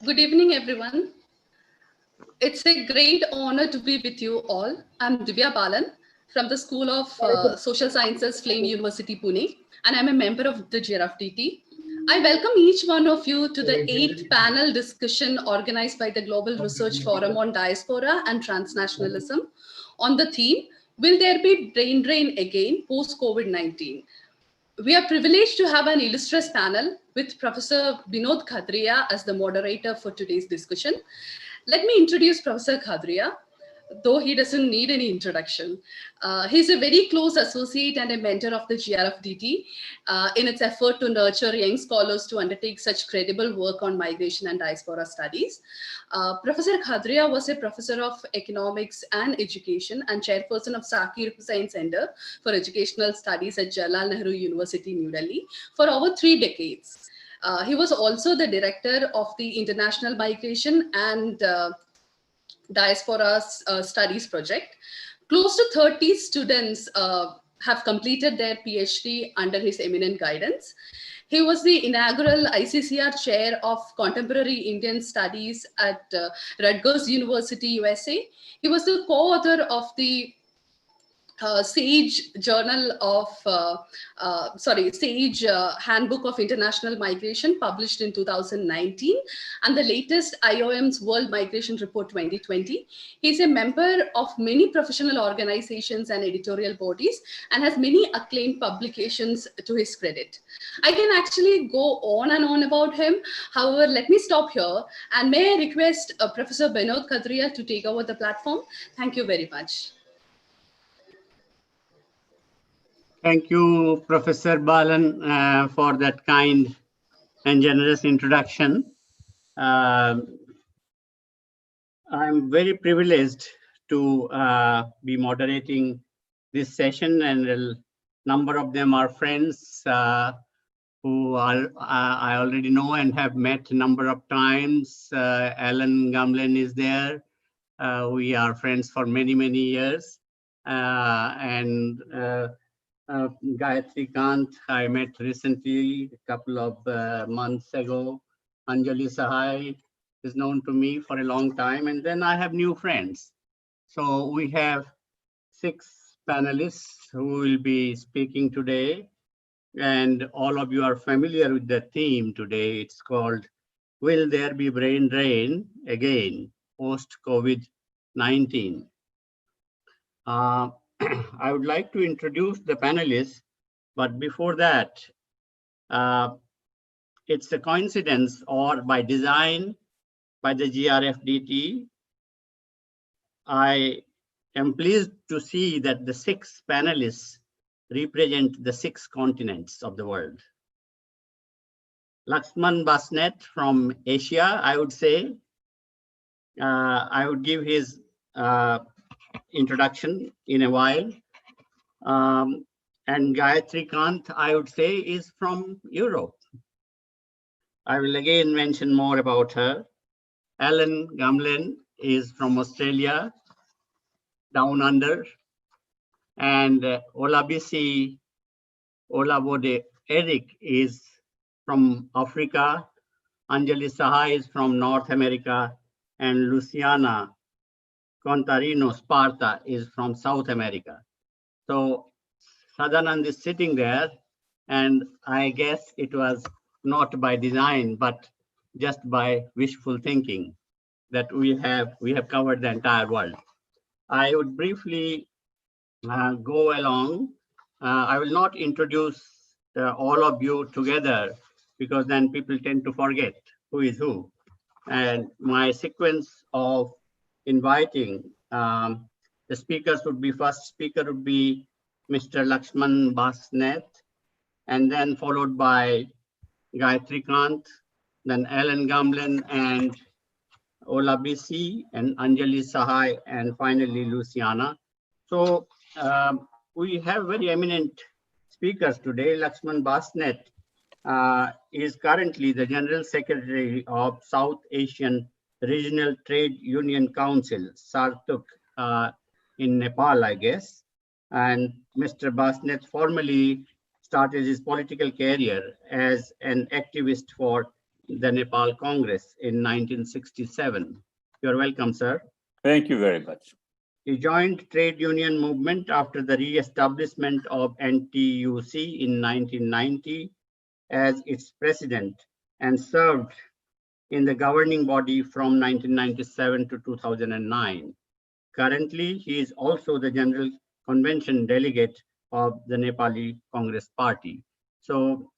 Good evening, everyone. It's a great honor to be with you all. I'm Divya Balan from the School of Social Sciences, Flame University, Pune, and I'm a member of the GRFDT. I welcome each one of you to the 8th panel discussion organized by the Global Research Forum on Diaspora and Transnationalism on the theme, Will There Be Brain Drain Again Post-COVID-19? We are privileged to have an illustrious panel with Professor Binod Khadria as the moderator for today's discussion. Let me introduce Professor Khadria, though he doesn't need any introduction. He's a very close associate and a mentor of the GRFDT in its effort to nurture young scholars to undertake such credible work on migration and diaspora studies. Professor Khadria was a professor of economics and education and chairperson of Zakir Hussain Center for Educational Studies at Jawaharlal Nehru University, New Delhi for over 3 decades. He was also the director of the International Migration and Diaspora Studies Project. Close to 30 students have completed their PhD under his eminent guidance. He was the inaugural ICCR Chair of Contemporary Indian Studies at Rutgers University, USA. He was the co-author of the Sage Journal of, Sage Handbook of International Migration, published in 2019, and the latest IOM's World Migration Report 2020. He's a member of many professional organizations and editorial bodies and has many acclaimed publications to his credit. I can actually go on and on about him. However, let me stop here and may I request Professor Binod Khadria to take over the platform. Thank you very much. Thank you, Professor Balan, for that kind and generous introduction. I'm very privileged to be moderating this session, and a number of them are friends who I already know and have met a number of times. Alan Gamlen is there. We are friends for many, many years. Gayatri Kant, I met recently, a couple of months ago. Anjali Sahai is known to me for a long time. And then I have new friends. So we have 6 panelists who will be speaking today. And all of you are familiar with the theme today. It's called, Will There Be Brain Drain Again Post-COVID-19? I would like to introduce the panelists, but before that, it's a coincidence or by design by the GRFDT. I am pleased to see that the 6 panelists represent the 6 continents of the world. Laxman Basnet from Asia, I would say. I would give his introduction in a while. And Gayatri Kant, I would say, is from Europe. I will again mention more about her. Alan Gamlen is from Australia, down under. And Olabisi Olabode Eric is from Africa. Anjali Sahai is from North America. And Luciana Contarino Sparta is from South America. So Sadanand is sitting there, and I guess it was not by design, but just by wishful thinking that we have covered the entire world. I would briefly go along. I will not introduce all of you together because then people tend to forget who is who. And my sequence of inviting the speakers would be, first speaker would be Mr. Laxman Basnet, and then followed by Gayatri Kant, then Alan Gamlen and Olabisi and Anjali Sahai, and finally Luciana. So we have very eminent speakers today. Laxman Basnet is currently the General Secretary of South Asian Regional Trade Union Council, SARTUC, in Nepal, I guess. And Mr. Basnet formally started his political career as an activist for the Nepal Congress in 1967. You're welcome, sir. Thank you very much. He joined trade union movement after the re-establishment of NTUC in 1990 as its president and served in the governing body from 1997 to 2009. Currently, he is also the General Convention delegate of the Nepali Congress Party. So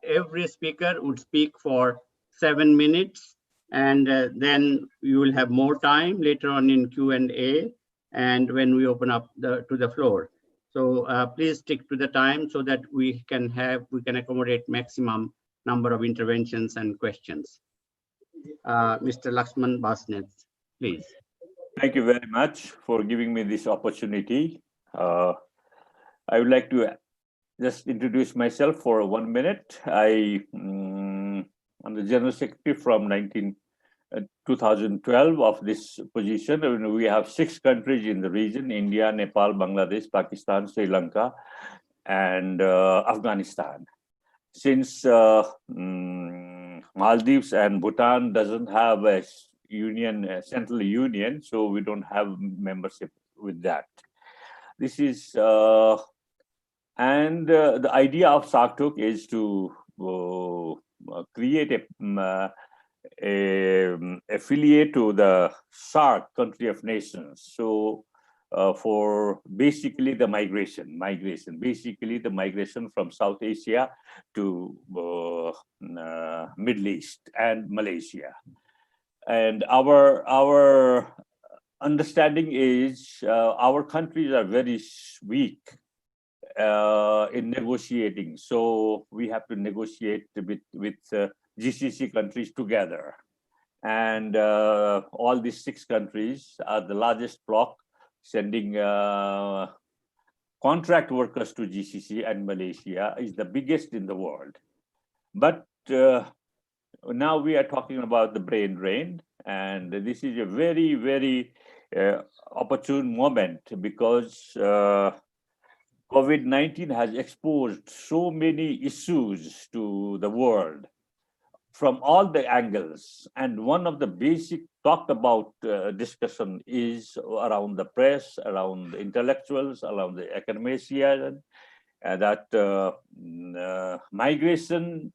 every speaker would speak for 7 minutes, and then you will have more time later on in Q&A and when we open up to the floor. So please stick to the time so that we can accommodate maximum number of interventions and questions. Mr. Laxman Basnet, please. Thank you very much for giving me this opportunity. I would like to just introduce myself for 1 minute. I'm the General Secretary from 2012 of this position. We have 6 countries in the region: India, Nepal, Bangladesh, Pakistan, Sri Lanka, and Afghanistan. Since Maldives and Bhutan doesn't have a central union, so we don't have membership with that. This is and the idea of SARTUC is to create a affiliate to the SARC, country of nations. So for basically the migration, basically the migration from South Asia to Middle East and Malaysia. And our understanding is our countries are very weak in negotiating. So we have to negotiate with GCC countries together. And all these 6 countries are the largest bloc, sending contract workers to GCC, and Malaysia is the biggest in the world. But now we are talking about the brain drain, and this is a very, very opportune moment because COVID-19 has exposed so many issues to the world from all the angles. And one of the basic talked about discussion is around the press, around the intellectuals, around the academia, that migration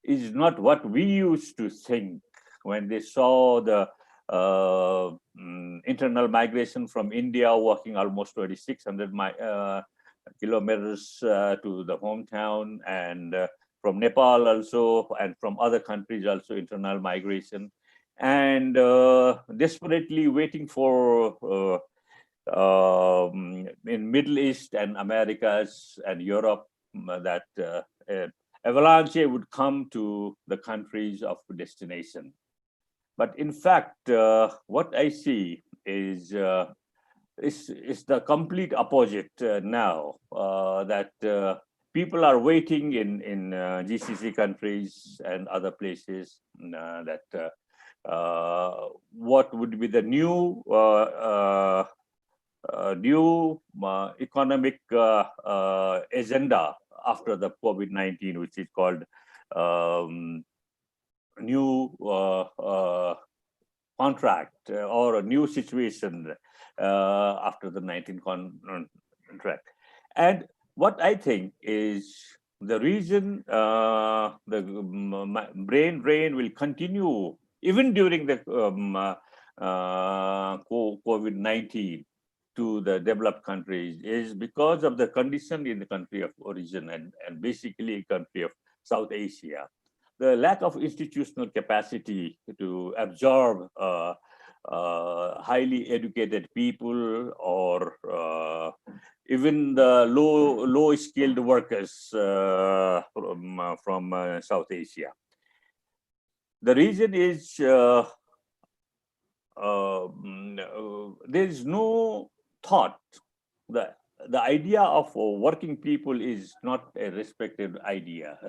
is not what we used to think when they saw the internal migration from India, walking almost 2,600 kilometers to the hometown, and from Nepal also, and from other countries also, internal migration, and desperately waiting for in Middle East and Americas and Europe that avalanche would come to the countries of destination. But in fact, what I see is the complete opposite now, that people are waiting in GCC countries and other places that what would be the new economic agenda after the COVID-19, which is called new contract or a new situation after the 19 contract. And what I think is the reason the brain drain will continue even during the COVID-19 to the developed countries is because of the condition in the country of origin and basically country of South Asia. The lack of institutional capacity to absorb highly educated people or even the low skilled workers from South Asia. The reason is there is no thought. The idea of working people is not a respected idea, a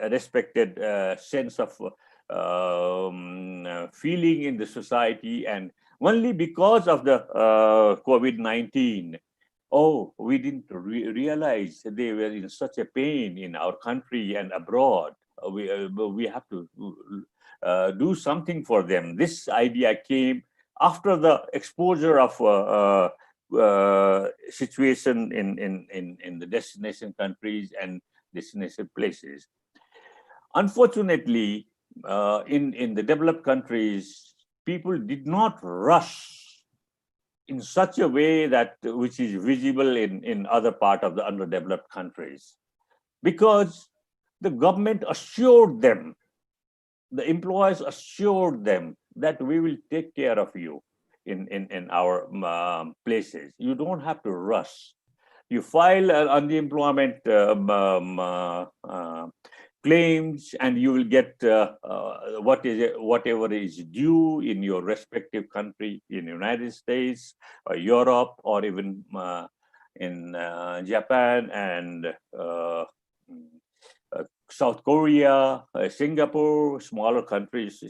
respected sense of feeling in the society, and only because of the COVID-19, we didn't realize they were in such a pain in our country and abroad. we have to do something for them. This idea came after the exposure of situation in the destination countries and destination places. Unfortunately, in the developed countries, people did not rush in such a way that which is visible in other part of the underdeveloped countries, because the government assured them, the employers assured them that we will take care of you in our places. You don't have to rush. You file unemployment claims, and you will get whatever is due in your respective country, in the United States or Europe, or even in Japan and South Korea, Singapore, smaller countries,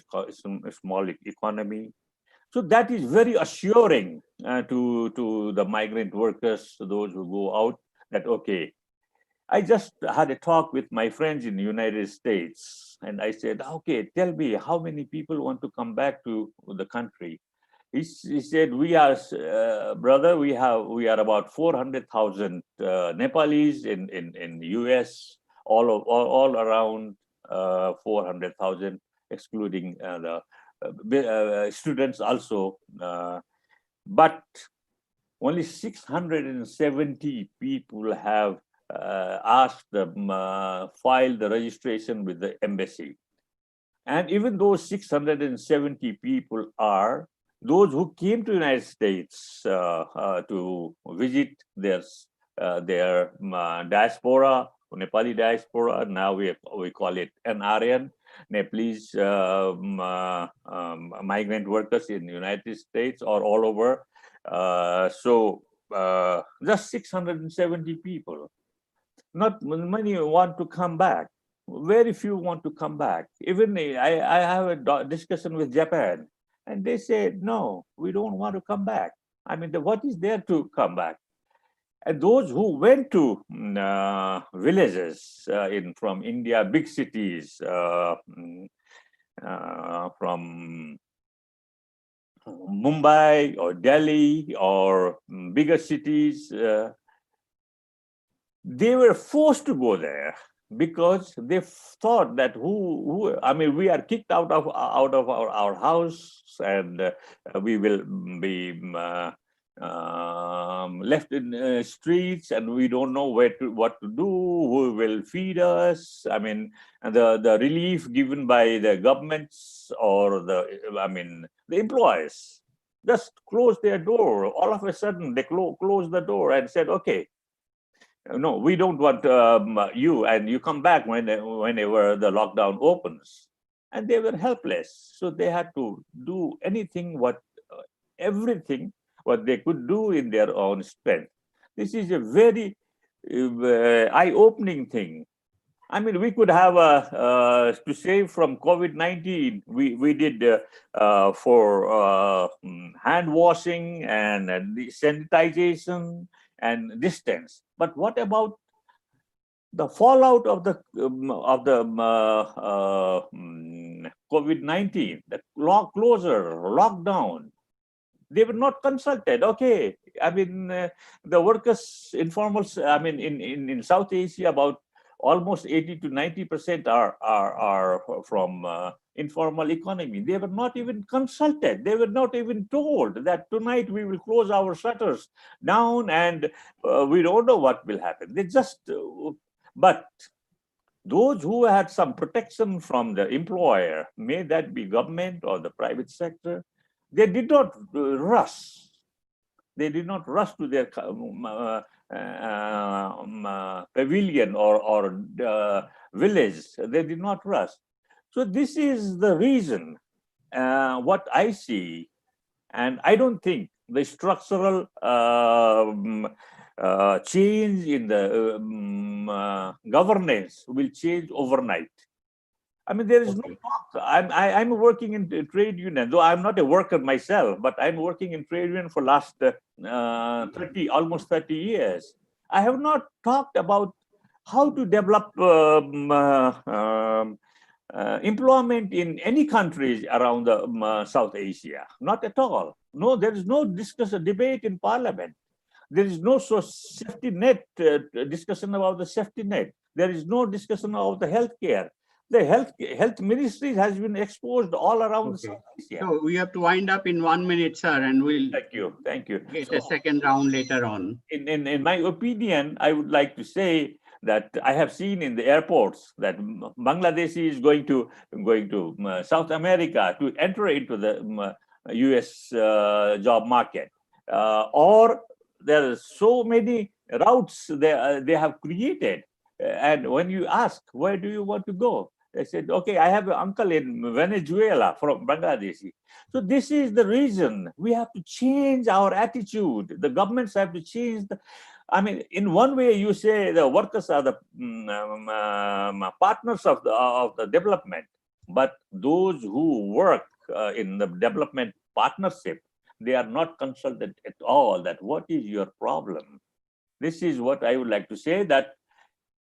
small economy. So that is very assuring to the migrant workers, those who go out, that okay. I just had a talk with my friends in the United States, and I said, okay, tell me how many people want to come back to the country. He said, we are, brother, we are about 400,000 Nepalese in the US, all around 400,000, excluding the students also. But only 670 people have asked them, filed the registration with the embassy. And even those 670 people are those who came to the United States to visit their diaspora, Nepali diaspora. Now we call it NRN, Nepalese migrant workers in the United States or all over. So just 670 people. Not many want to come back. Very few want to come back. Even I have a discussion with Japan, and they said, no, we don't want to come back. I mean, what is there to come back? And those who went to villages from India, big cities, from Mumbai or Delhi or bigger cities, they were forced to go there because they thought that I mean, we are kicked out of our house, and we will be left in streets, and we don't know what to do, who will feed us. I mean, the relief given by the governments or the employers just closed their door. All of a sudden, they closed the door and said, okay, no, we don't want you, and you come back whenever the lockdown opens. And they were helpless. So they had to do everything what they could do in their own strength. This is a very eye-opening thing. I mean, we could have to save from COVID-19. We did for hand washing and sanitization and distance. But what about the fallout of the COVID-19, the lockdown? They were not consulted. Okay, I mean, the workers, informal. I mean, in South Asia, about almost 80 to 90% are from informal economy. They were not even consulted. They were not even told that tonight we will close our shutters down and we don't know what will happen. They just, but those who had some protection from the employer, may that be government or the private sector, they did not rush. They did not rush to their pavilion or village. They did not rush. So this is the reason what I see, and I don't think the structural change in the governance will change overnight. I mean, there is no talk. I'm working in trade union, though I'm not a worker myself, but I'm working in trade union for last almost 30 years. I have not talked about how to develop employment in any countries around the South Asia. Not at all. No, there is no discussion, debate in parliament. There is no safety net discussion about the safety net. There is no discussion about the healthcare. The health ministry has been exposed all around South Asia. So we have to wind up in 1 minute, sir, and we'll thank you. get a second round later on. In my opinion, I would like to say that I have seen in the airports that Bangladesh is going to South America to enter into the US job market, or there are so many routes they have created. And when you ask, where do you want to go? They said, okay, I have an uncle in Venezuela from Bangladesh. So this is the reason we have to change our attitude. The governments have to change. I mean, in one way, you say the workers are the partners of the development, but those who work in the development partnership, they are not consulted at all that what is your problem. This is what I would like to say, that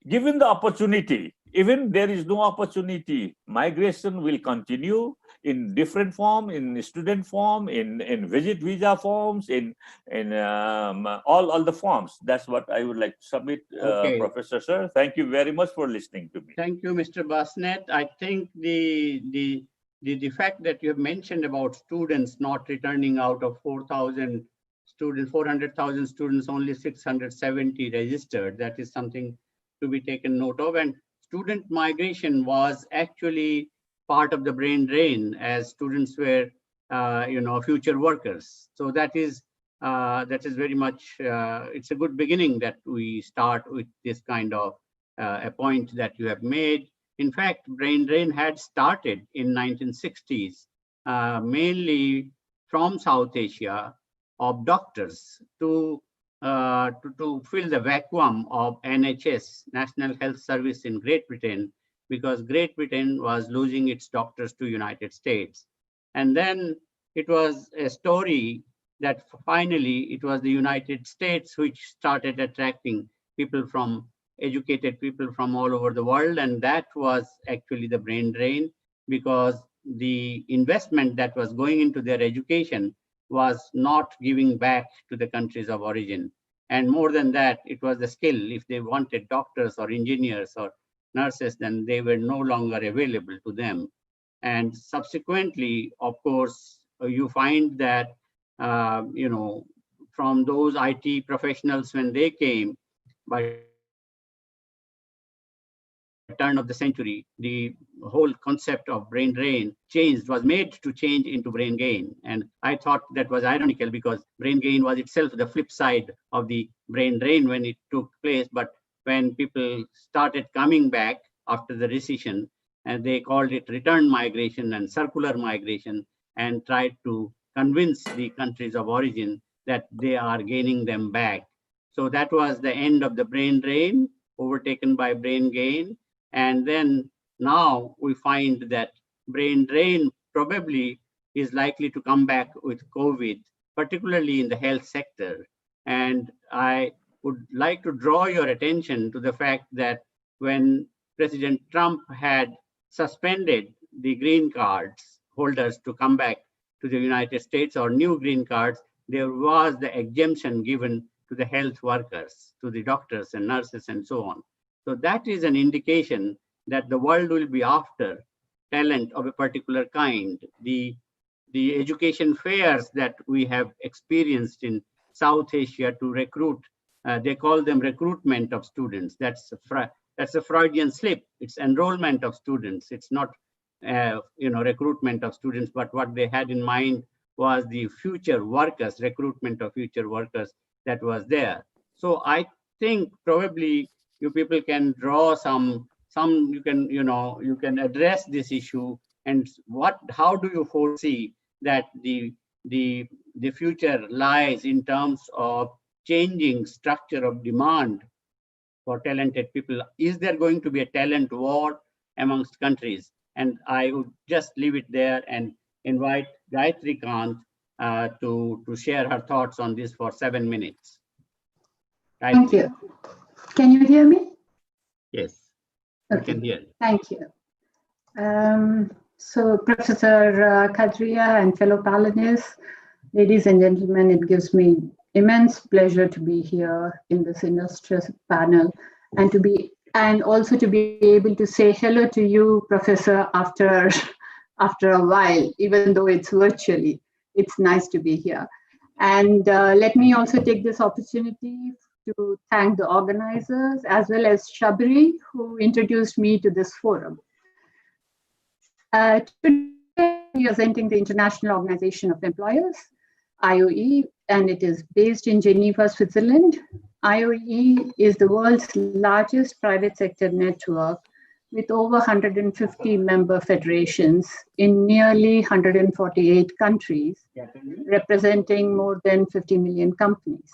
given the opportunity, even there is no opportunity, migration will continue in different form, in student form, in visit visa forms, in all the forms. That's what I would like to submit, Professor Sir. Thank you very much for listening to me. Thank you, Mr. Basnet. I think the fact that you have mentioned about students not returning out of 4,000 students, 400,000 students, only 670 registered, that is something to be taken note of. And student migration was actually part of the brain drain, as students were, future workers. So that is very much, it's a good beginning that we start with this kind of a point that you have made. In fact, brain drain had started in 1960s, mainly from South Asia, of doctors to fill the vacuum of NHS, National Health Service in Great Britain, because Great Britain was losing its doctors to United States. And then it was a story that finally it was the United States which started attracting educated people from all over the world. And that was actually the brain drain, because the investment that was going into their education was not giving back to the countries of origin. And more than that, it was the skill. If they wanted doctors or engineers or nurses, then they were no longer available to them. And subsequently, of course, you find that, from those IT professionals, when they came, by turn of the century, the whole concept of brain drain was made to change into brain gain. And I thought that was ironical, because brain gain was itself the flip side of the brain drain when it took place. But when people started coming back after the recession, and they called it return migration and circular migration, and tried to convince the countries of origin that they are gaining them back. So that was the end of the brain drain, overtaken by brain gain. And then now we find that brain drain probably is likely to come back with COVID, particularly in the health sector. And I would like to draw your attention to the fact that when President Trump had suspended the green cards holders to come back to the United States, or new green cards, there was the exemption given to the health workers, to the doctors and nurses and so on. So that is an indication that the world will be after talent of a particular kind. The education fairs that we have experienced in South Asia to recruit, they call them recruitment of students. That's a Freudian slip. It's enrollment of students. It's not recruitment of students, but what they had in mind was the future workers, recruitment of future workers that was there. So I think probably you people can draw you can address this issue, and how do you foresee that the future lies in terms of changing structure of demand for talented people? Is there going to be a talent war amongst countries? And I would just leave it there and invite Gayatri Kant to share her thoughts on this for 7 minutes. Thank you. Can you hear me? Yes, Okay. you can hear. Thank you. So Professor Kadria and fellow panelists, ladies and gentlemen, it gives me immense pleasure to be here in this illustrious panel and also to be able to say hello to you, Professor, after a while, even though it's virtually. It's nice to be here. And let me also take this opportunity to thank the organizers as well as Shabri, who introduced me to this forum. Today, representing the International Organization of Employers, IOE, and it is based in Geneva, Switzerland. IOE is the world's largest private sector network with over 150 member federations in nearly 148 countries, representing more than 50 million companies.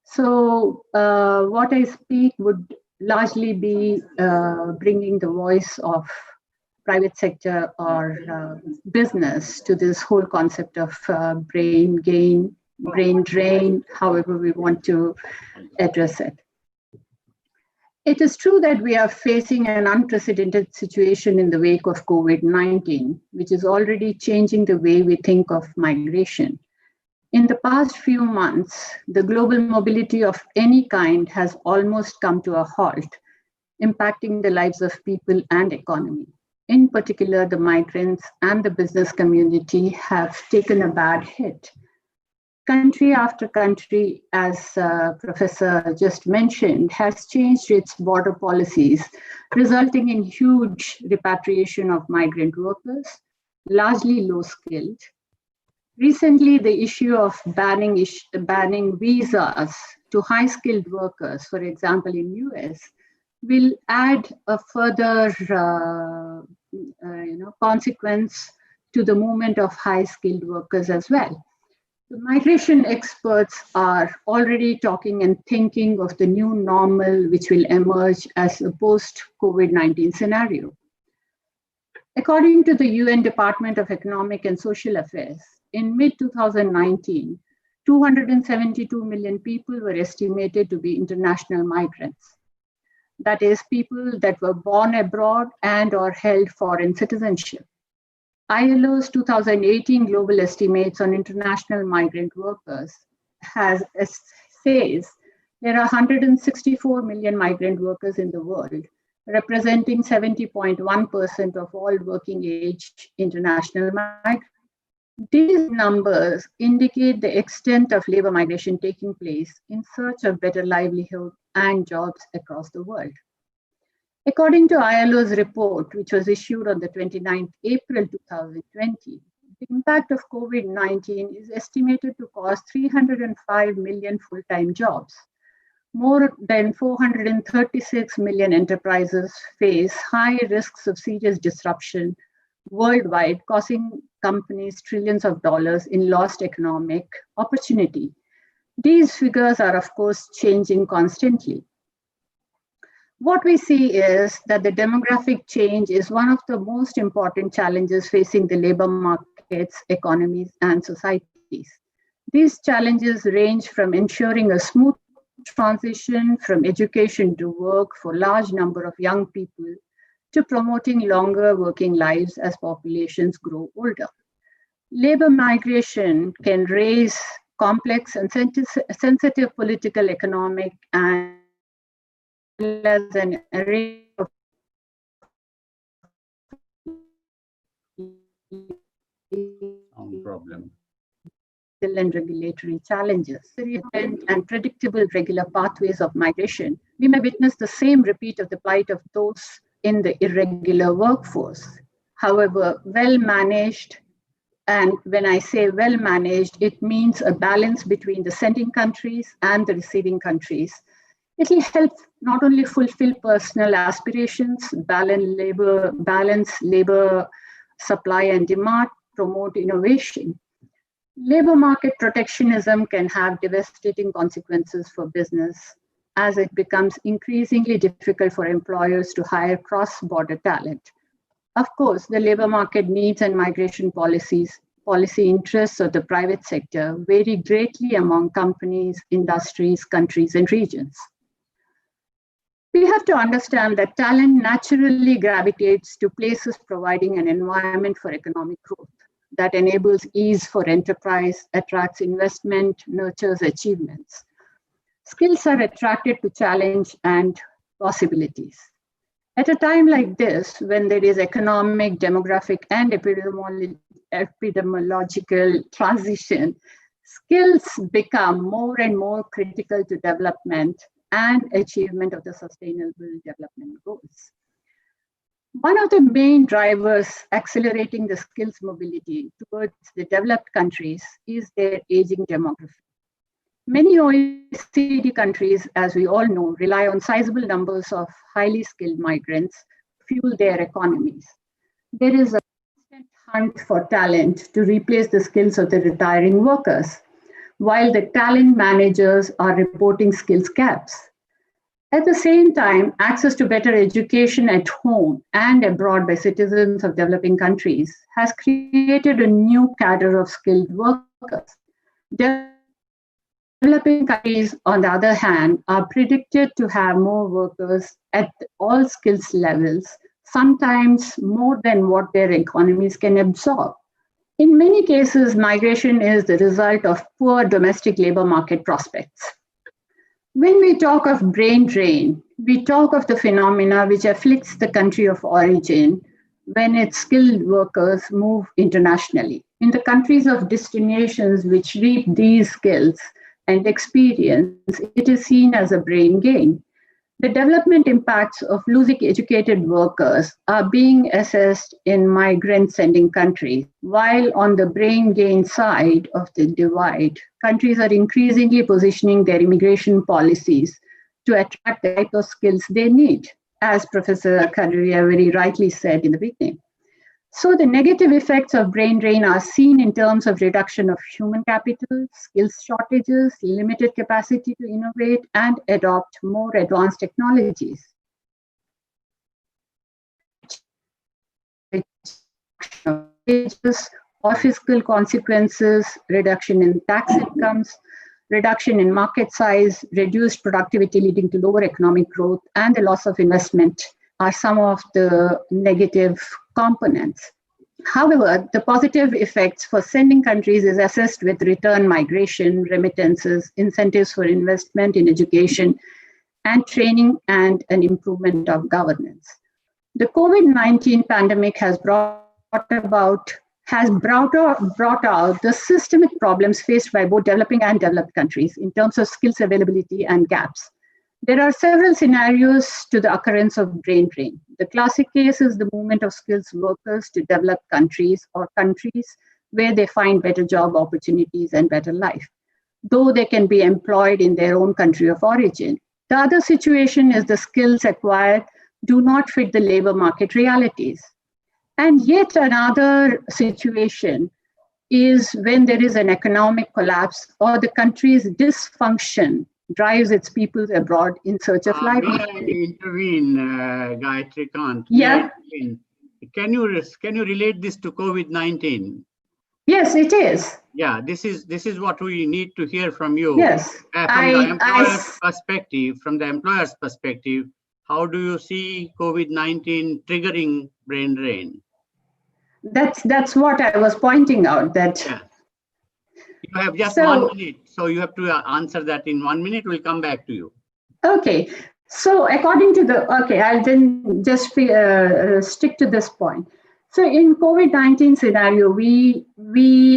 So what I speak would largely be bringing the voice of private sector or business to this whole concept of brain gain, brain drain, however we want to address it. It is true that we are facing an unprecedented situation in the wake of COVID-19, which is already changing the way we think of migration. In the past few months, the global mobility of any kind has almost come to a halt, impacting the lives of people and economy. In particular, the migrants and the business community have taken a bad hit. Country after country, as Professor just mentioned, has changed its border policies, resulting in huge repatriation of migrant workers, largely low-skilled. Recently, the issue of banning visas to high-skilled workers, for example, in US, will add a further consequence to the movement of high-skilled workers as well. The migration experts are already talking and thinking of the new normal which will emerge as a post-COVID-19 scenario. According to the UN Department of Economic and Social Affairs, in mid-2019, 272 million people were estimated to be international migrants. That is, people that were born abroad and or held foreign citizenship. ILO's 2018 global estimates on international migrant workers says there are 164 million migrant workers in the world, representing 70.1% of all working age international migrants. These numbers indicate the extent of labor migration taking place in search of better livelihood and jobs across the world. According to ILO's report, which was issued on the 29th April 2020, the impact of COVID-19 is estimated to cost 305 million full-time jobs. More than 436 million enterprises face high risks of serious disruption worldwide, causing companies trillions of dollars in lost economic opportunity. These figures are, of course, changing constantly. What we see is that the demographic change is one of the most important challenges facing the labor markets, economies, and societies. These challenges range from ensuring a smooth transition from education to work for a large number of young people to promoting longer working lives as populations grow older. Labor migration can raise complex and sensitive political, economic, and as an array of Problem. And regulatory challenges. And predictable regular pathways of migration, we may witness the same repeat of the plight of those in the irregular workforce. However, well managed, and when I say well managed, it means a balance between the sending countries and the receiving countries. It will help not only fulfill personal aspirations, balance labor supply and demand, promote innovation. Labor market protectionism can have devastating consequences for business as it becomes increasingly difficult for employers to hire cross-border talent. Of course, the labor market needs and migration policy interests of the private sector vary greatly among companies, industries, countries, and regions. We have to understand that talent naturally gravitates to places providing an environment for economic growth that enables ease for enterprise, attracts investment, nurtures achievements. Skills are attracted to challenge and possibilities. At a time like this, when there is economic, demographic, and epidemiological transition, skills become more and more critical to development and achievement of the Sustainable Development Goals. One of the main drivers accelerating the skills mobility towards the developed countries is their aging demography. Many OECD countries, as we all know, rely on sizable numbers of highly skilled migrants to fuel their economies. There is a constant hunt for talent to replace the skills of the retiring workers, while the talent managers are reporting skills gaps. At the same time, access to better education at home and abroad by citizens of developing countries has created a new cadre of skilled workers. Developing countries, on the other hand, are predicted to have more workers at all skills levels, sometimes more than what their economies can absorb. In many cases, migration is the result of poor domestic labor market prospects. When we talk of brain drain, we talk of the phenomena which afflicts the country of origin when its skilled workers move internationally. In the countries of destinations which reap these skills and experience, it is seen as a brain gain. The development impacts of losing educated workers are being assessed in migrant-sending countries, while on the brain gain side of the divide, countries are increasingly positioning their immigration policies to attract the type of skills they need, as Professor Kadaria very rightly said in the beginning. So the negative effects of brain drain are seen in terms of reduction of human capital, skills shortages, limited capacity to innovate and adopt more advanced technologies. Or fiscal consequences, reduction in tax incomes, reduction in market size, reduced productivity leading to lower economic growth, and the loss of investment are some of the negative components. However, the positive effects for sending countries is assessed with return migration, remittances, incentives for investment in education and training, and an improvement of governance. The COVID-19 pandemic has brought out the systemic problems faced by both developing and developed countries in terms of skills availability and gaps. There are several scenarios to the occurrence of brain drain. The classic case is the movement of skilled workers to developed countries or countries where they find better job opportunities and better life, though they can be employed in their own country of origin. The other situation is the skills acquired do not fit the labor market realities. And yet another situation is when there is an economic collapse or the country's dysfunction drives its people abroad in search of livelihood. May I intervene, Gayatri Kant? Yeah. Can you relate this to COVID-19? Yes, it is. Yeah, this is what we need to hear from you. Yes. From the employer's perspective, how do you see COVID-19 triggering brain drain? That's what I was pointing out. That. Yeah. You have just 1 minute, so you have to answer that in 1 minute. We'll come back to you. Okay. So according to I'll then just stick to this point. So in COVID-19 scenario, we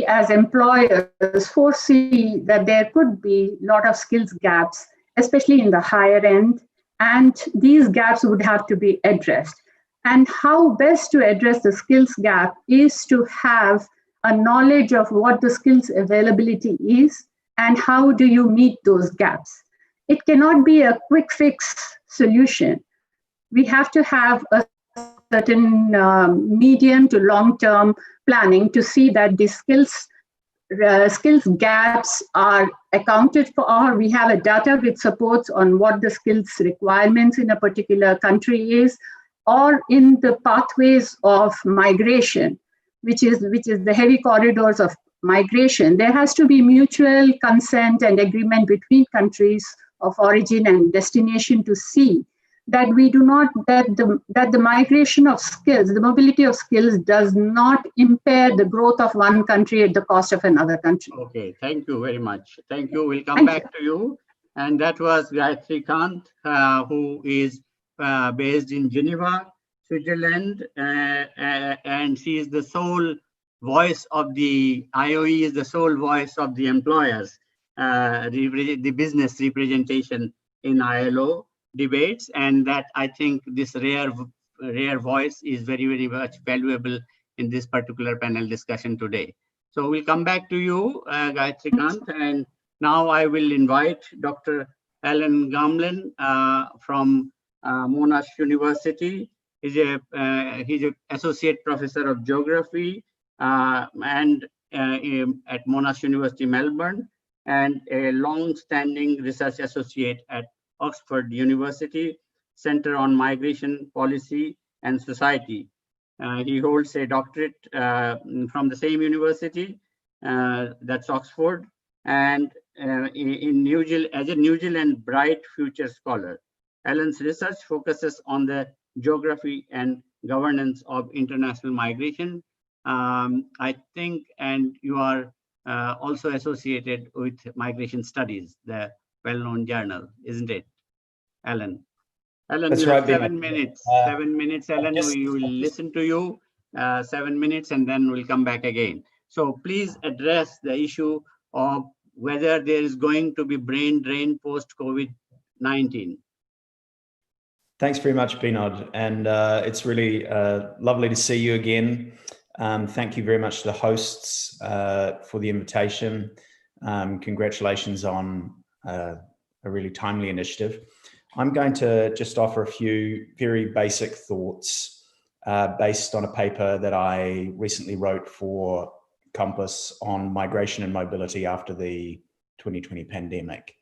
as employers foresee that there could be a lot of skills gaps, especially in the higher end, and these gaps would have to be addressed. And how best to address the skills gap is to have a knowledge of what the skills availability is and how do you meet those gaps. It cannot be a quick fix solution. We have to have a certain medium to long-term planning to see that the skills gaps are accounted for, or we have a data which supports on what the skills requirements in a particular country is, or in the pathways of migration, which is the heavy corridors of migration. There has to be mutual consent and agreement between countries of origin and destination to see that we do not, that the migration of skills, the mobility of skills does not impair the growth of one country at the cost of another country. Okay, thank you very much. Thank you. We'll come back to you. And that was Gayatri Kant, who is based in Geneva, Switzerland, and she is the sole voice of the IOE, is the sole voice of the employers, the business representation in ILO debates, and that I think this rare voice is very, very much valuable in this particular panel discussion today. So we'll come back to you, Gayatri Kant, and now I will invite Dr. Alan Gamlen from Monash University. He's an associate professor of geography and at Monash University, Melbourne, and a long-standing research associate at Oxford University, Center on Migration Policy and Society. He holds a doctorate from the same university, that's Oxford, and in New Zealand, as a New Zealand Bright Future Scholar. Alan's research focuses on the geography and governance of international migration. I think, and you are also associated with Migration Studies, the well-known journal, isn't it, Alan? Alan, that's you right, have 7 minutes. 7 minutes, Alan. We will listen to you 7 minutes, and then we'll come back again. So please address the issue of whether there is going to be brain drain post-COVID-19. Thanks very much, Binod. And it's really lovely to see you again. Thank you very much to the hosts for the invitation. Congratulations on a really timely initiative. I'm going to just offer a few very basic thoughts based on a paper that I recently wrote for Compass on migration and mobility after the 2020 pandemic.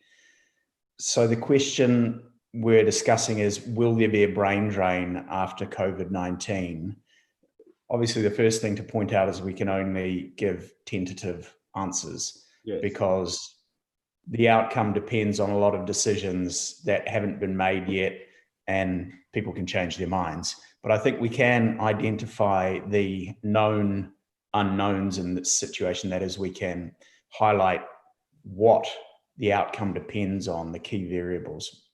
So the question we're discussing is, will there be a brain drain after COVID-19? Obviously, the first thing to point out is we can only give tentative answers, yes, because the outcome depends on a lot of decisions that haven't been made yet, and people can change their minds. But I think we can identify the known unknowns in this situation. That is, we can highlight what the outcome depends on, the key variables.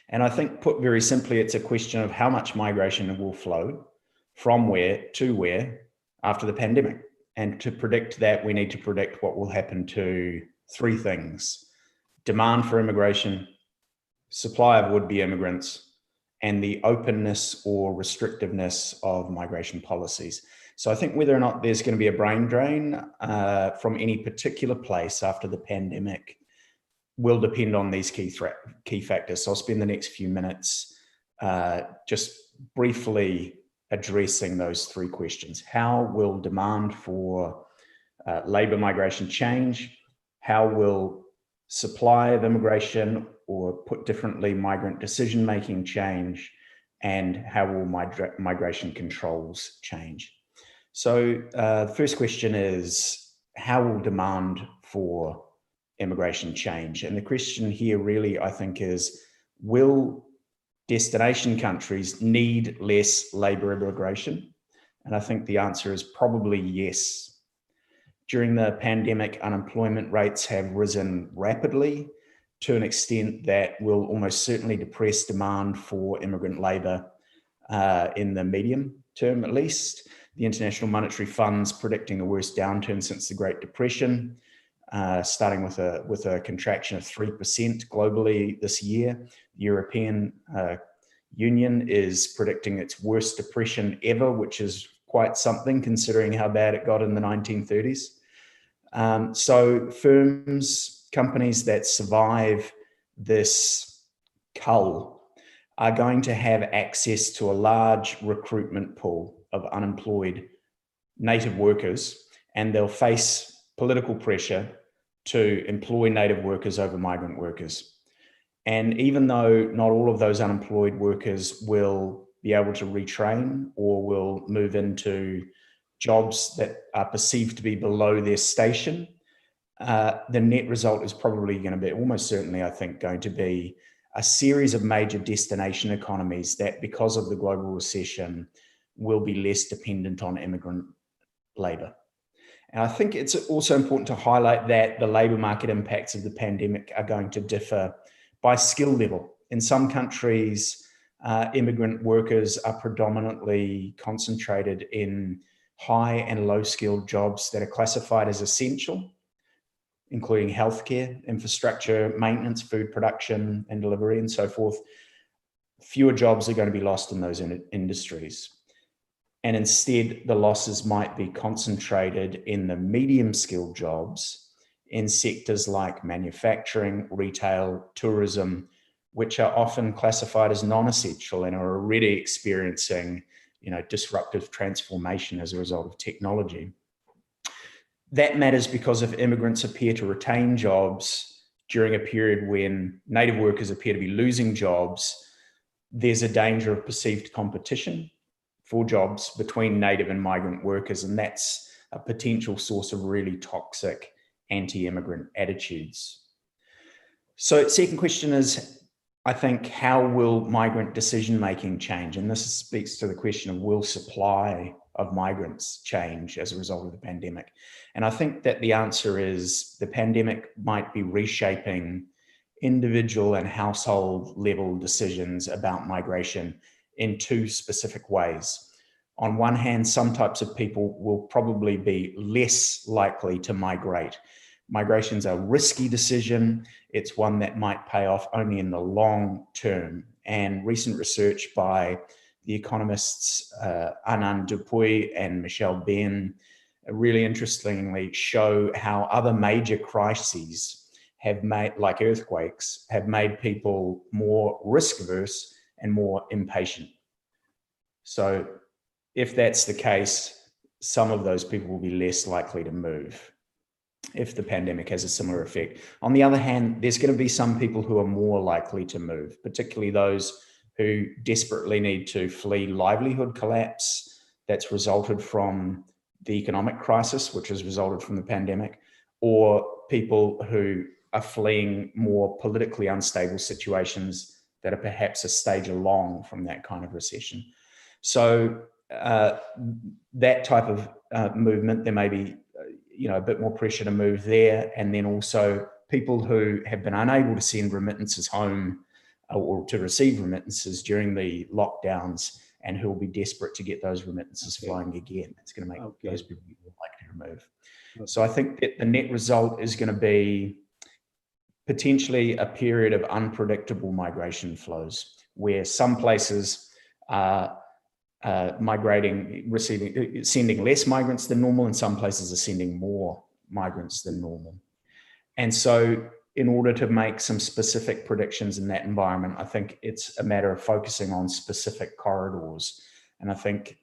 And I think, put very simply, it's a question of how much migration will flow from where to where after the pandemic. And to predict that, we need to predict what will happen to three things: demand for immigration, supply of would-be immigrants, and the openness or restrictiveness of migration policies. So I think whether or not there's going to be a brain drain from any particular place after the pandemic will depend on these key factors. So I'll spend the next few minutes just briefly addressing those three questions. How will demand for labour migration change? How will supply of immigration, or put differently, migrant decision-making change? And how will migration controls change? So the first question is, how will demand for immigration change? And the question here really, I think, is, will destination countries need less labour immigration? And I think the answer is probably yes. During the pandemic, unemployment rates have risen rapidly to an extent that will almost certainly depress demand for immigrant labour in the medium term, at least. The International Monetary Fund's predicting the worst downturn since the Great Depression, starting with a contraction of 3% globally this year. The European Union is predicting its worst depression ever, which is quite something considering how bad it got in the 1930s. So firms, companies that survive this cull are going to have access to a large recruitment pool of unemployed native workers, and they'll face political pressure to employ native workers over migrant workers. And even though not all of those unemployed workers will be able to retrain or will move into jobs that are perceived to be below their station, the net result is probably going to be, almost certainly, I think, going to be a series of major destination economies that, because of the global recession, will be less dependent on immigrant labor. And I think it's also important to highlight that the labor market impacts of the pandemic are going to differ by skill level. In some countries, immigrant workers are predominantly concentrated in high and low skilled jobs that are classified as essential, including healthcare, infrastructure, maintenance, food production and delivery, and so forth. Fewer jobs are going to be lost in those industries. And instead, the losses might be concentrated in the medium skilled jobs in sectors like manufacturing, retail, tourism, which are often classified as non-essential and are already experiencing, disruptive transformation as a result of technology. That matters because if immigrants appear to retain jobs during a period when native workers appear to be losing jobs, there's a danger of perceived competition for jobs between native and migrant workers, and that's a potential source of really toxic anti-immigrant attitudes. So second question is, I think, how will migrant decision-making change? And this speaks to the question of, will supply of migrants change as a result of the pandemic? And I think that the answer is the pandemic might be reshaping individual and household level decisions about migration in two specific ways. On one hand, some types of people will probably be less likely to migrate. Migration's a risky decision. It's one that might pay off only in the long term. And recent research by the economists Anand Dupuy and Michelle Ben really interestingly show how other major crises have made, like earthquakes, have made people more risk averse and more impatient. So if that's the case, some of those people will be less likely to move if the pandemic has a similar effect. On the other hand, there's going to be some people who are more likely to move, particularly those who desperately need to flee livelihood collapse that's resulted from the economic crisis, which has resulted from the pandemic, or people who are fleeing more politically unstable situations that are perhaps a stage along from that kind of recession. So that type of movement, there may be a bit more pressure to move there. And then also people who have been unable to send remittances home or to receive remittances during the lockdowns and who will be desperate to get those remittances flowing again. It's going to make those people more likely to move. So I think that the net result is going to be potentially a period of unpredictable migration flows, where some places are sending less migrants than normal, and some places are sending more migrants than normal. And so in order to make some specific predictions in that environment, I think it's a matter of focusing on specific corridors. And I think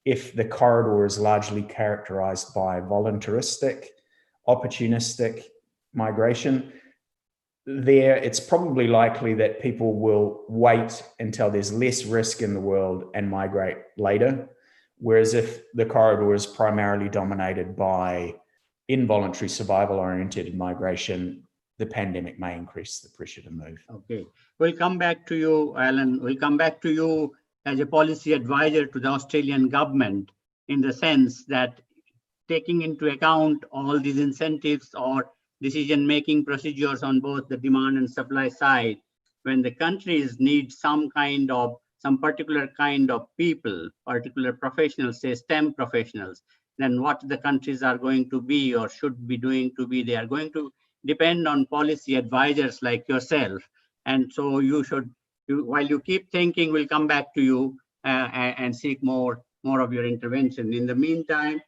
if the corridor is largely characterized by voluntaristic, opportunistic migration, it's probably likely that people will wait until there's less risk in the world and migrate later. Whereas if the corridor is primarily dominated by involuntary survival-oriented migration, the pandemic may increase the pressure to move. Okay, we'll come back to you, Alan. We'll come back to you as a policy advisor to the Australian government, in the sense that taking into account all these incentives or decision-making procedures on both the demand and supply side, when the countries need some particular kind of people, particular professionals, say STEM professionals, then what the countries are going to be or should be doing to be, they are going to depend on policy advisors like yourself. And so while you keep thinking, we'll come back to you and seek more of your intervention. In the meantime,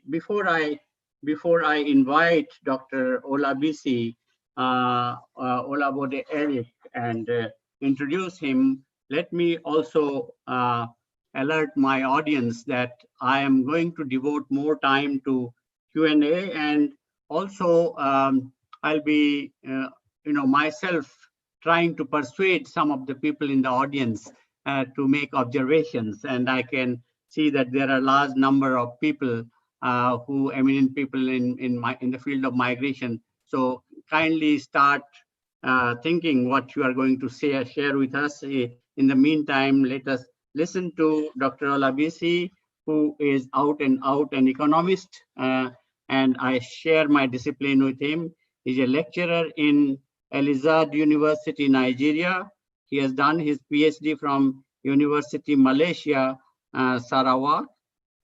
before I invite Dr. Olabisi Olabode Eric and introduce him, let me also alert my audience that I am going to devote more time to Q&A, and also I'll be myself trying to persuade some of the people in the audience to make observations. And I can see that there are a large number of people eminent people in the field of migration. So kindly start thinking what you are going to share with us. In the meantime, let us listen to Dr. Olabisi, who is out and out an economist, and I share my discipline with him. He's a lecturer in Elizad University, Nigeria. He has done his PhD from University Malaysia, Sarawak,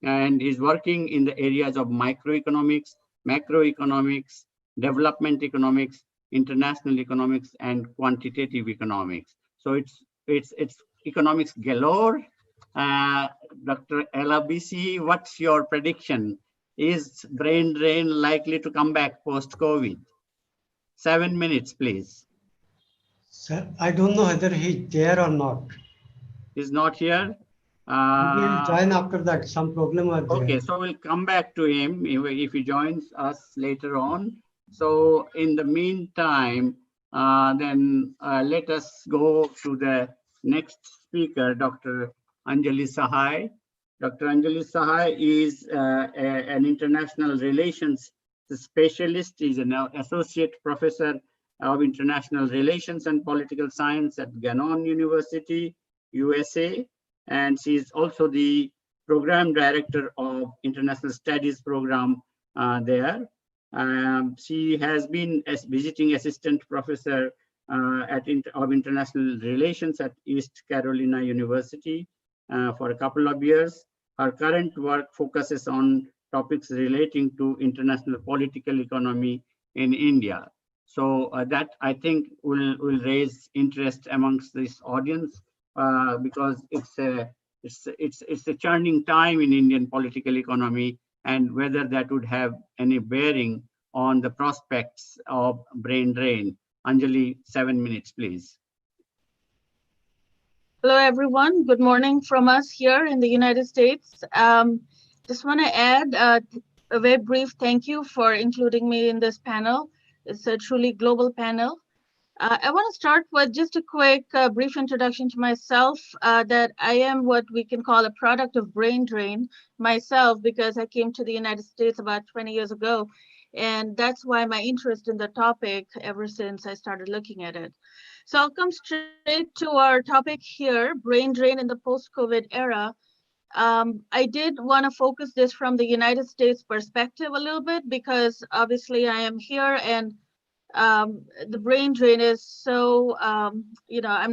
and he's working in the areas of microeconomics, macroeconomics, development economics, international economics, and quantitative economics. So it's economics galore. Dr. Olabisi, what's your prediction? Is brain drain likely to come back post-COVID? 7 minutes, please. Sir, I don't know whether he's there or not. He's not here. We'll join after that. Some problem was there. Okay, so we'll come back to him if he joins us later on. So in the meantime, then let us go to the next speaker, Dr. Anjali Sahai. Dr. Anjali Sahai is an international relations specialist. He's an associate professor of international relations and political science at Gannon University, USA. And she's also the program director of international studies program there. She has been a visiting assistant professor of international relations at East Carolina University for a couple of years. Her current work focuses on topics relating to international political economy in India. So that I think will raise interest amongst this audience because it's a churning time in Indian political economy, and whether that would have any bearing on the prospects of brain drain. Anjali, 7 minutes, please. Hello, everyone. Good morning from us here in the United States. Just want to add a very brief thank you for including me in this panel. It's a truly global panel. I want to start with just a quick brief introduction to myself, that I am what we can call a product of brain drain myself, because I came to the United States about 20 years ago. And that's why my interest in the topic ever since I started looking at it. So I'll come straight to our topic here, brain drain in the post-COVID era. I did want to focus this from the United States perspective a little bit, because obviously I am here, and the brain drain is so, I'm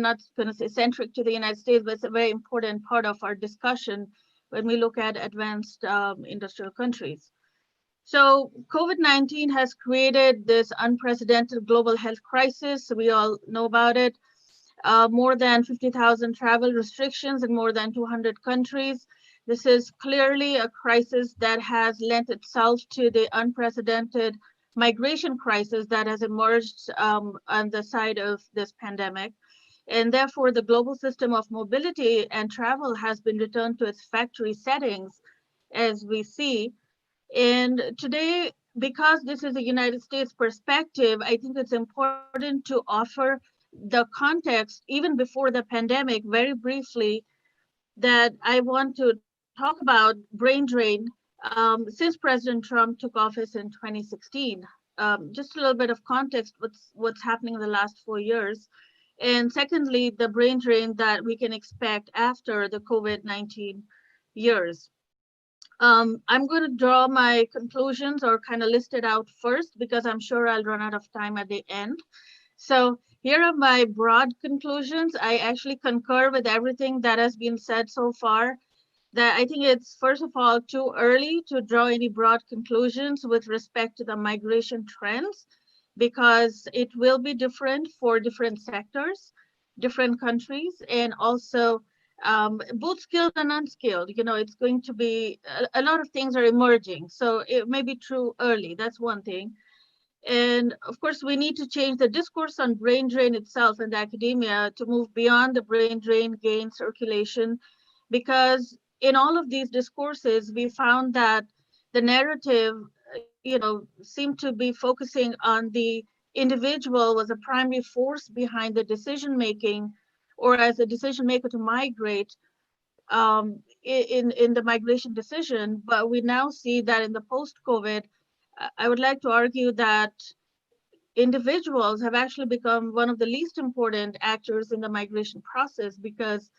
not going to say centric to the United States, but it's a very important part of our discussion when we look at advanced industrial countries. So COVID-19 has created this unprecedented global health crisis. We all know about it. More than 50,000 travel restrictions in more than 200 countries. This is clearly a crisis that has lent itself to the unprecedented migration crisis that has emerged on the side of this pandemic. And therefore, the global system of mobility and travel has been returned to its factory settings, as we see. And today, because this is a United States perspective, I think it's important to offer the context, even before the pandemic, very briefly, that I want to talk about brain drain since President Trump took office in 2016. Just a little bit of context, what's happening in the last 4 years. And secondly, the brain drain that we can expect after the COVID-19 years. I'm going to draw my conclusions, or kind of list it out first, because I'm sure I'll run out of time at the end. So here are my broad conclusions. I actually concur with everything that has been said so far. That I think it's, first of all, too early to draw any broad conclusions with respect to the migration trends, because it will be different for different sectors, different countries, and also both skilled and unskilled. It's going to be, a lot of things are emerging. So it may be too early. That's one thing. And of course, we need to change the discourse on brain drain itself in the academia to move beyond the brain drain gain circulation, because in all of these discourses, we found that the narrative, seemed to be focusing on the individual was a primary force behind the decision making, or as a decision maker to migrate in the migration decision. But we now see that in the post-COVID, I would like to argue that individuals have actually become one of the least important actors in the migration process because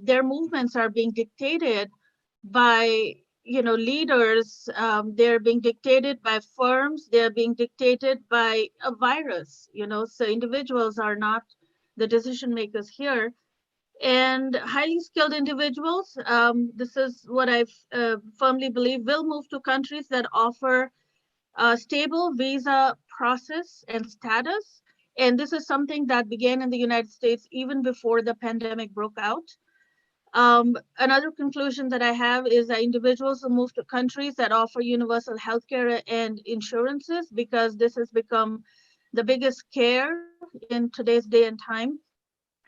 their movements are being dictated by leaders. They're being dictated by firms. They're being dictated by a virus. So individuals are not the decision makers here. And highly skilled individuals, this is what I firmly believe, will move to countries that offer a stable visa process and status. And this is something that began in the United States even before the pandemic broke out. Another conclusion that I have is that individuals will move to countries that offer universal healthcare and insurances, because this has become the biggest care in today's day and time.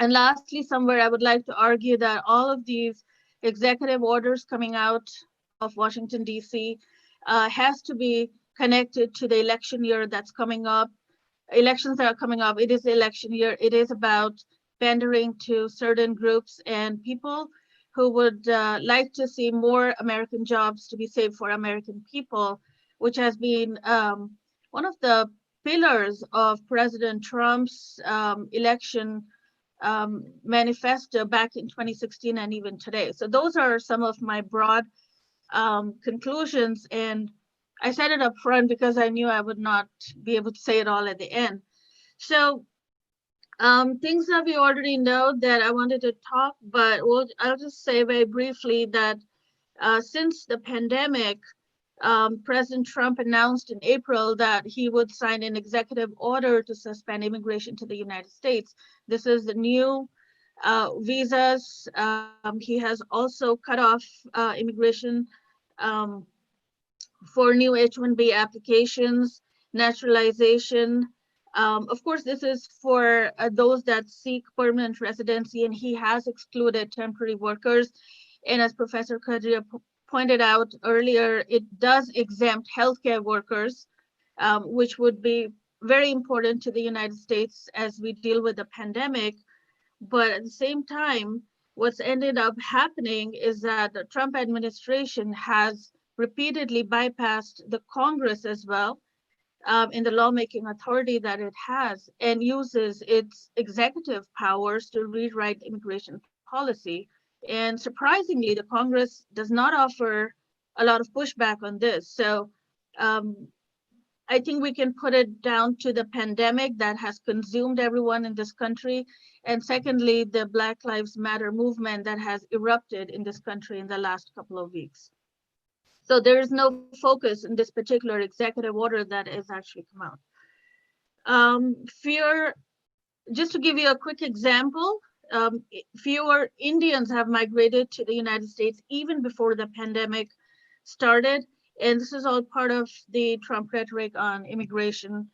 And lastly, somewhere I would like to argue that all of these executive orders coming out of Washington, D.C. Has to be connected to the election year that's coming up. Elections that are coming up, it is the election year. It is about pandering to certain groups and people who would like to see more American jobs to be saved for American people, which has been one of the pillars of President Trump's election manifesto back in 2016 and even today. So those are some of my broad conclusions, and I said it up front because I knew I would not be able to say it all at the end. So things that we already know that I wanted to talk, but I'll just say very briefly that since the pandemic, President Trump announced in April that he would sign an executive order to suspend immigration to the United States. This is the new visas. He has also cut off immigration for new H-1B applications, naturalization. Of course, this is for those that seek permanent residency, and he has excluded temporary workers. And as Professor Kadria pointed out earlier, it does exempt healthcare workers, which would be very important to the United States as we deal with the pandemic. But at the same time, what's ended up happening is that the Trump administration has repeatedly bypassed the Congress as well in the lawmaking authority that it has, and uses its executive powers to rewrite immigration policy. And surprisingly, the Congress does not offer a lot of pushback on this. So I think we can put it down to the pandemic that has consumed everyone in this country. And secondly, the Black Lives Matter movement that has erupted in this country in the last couple of weeks. So there is no focus in this particular executive order that has actually come out. Fear, just to give you a quick example, fewer Indians have migrated to the United States even before the pandemic started. And this is all part of the Trump rhetoric on immigration.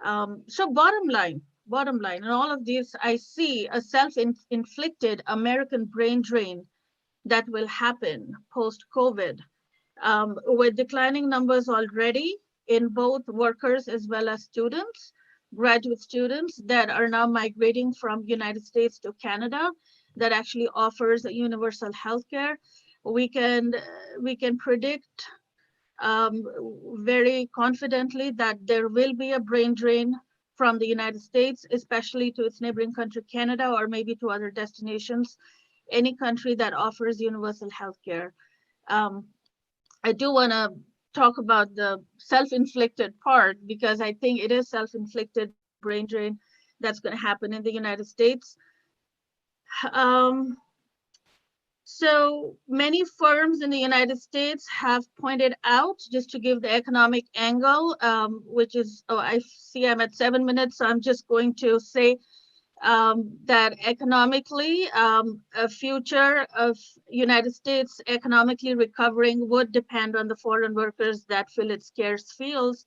So bottom line, in all of this, I see a self-inflicted American brain drain that will happen post-COVID, with declining numbers already in both workers as well as students, graduate students that are now migrating from United States to Canada that actually offers a universal healthcare. We can predict very confidently that there will be a brain drain from the United States, especially to its neighboring country, Canada, or maybe to other destinations, any country that offers universal healthcare. I do want to talk about the self-inflicted part, because I think it is self-inflicted brain drain that's going to happen in the United States. So many firms in the United States have pointed out, just to give the economic angle, which is, I see I'm at 7 minutes, so I'm just going to say that economically, a future of United States economically recovering would depend on the foreign workers that fill its scarce fields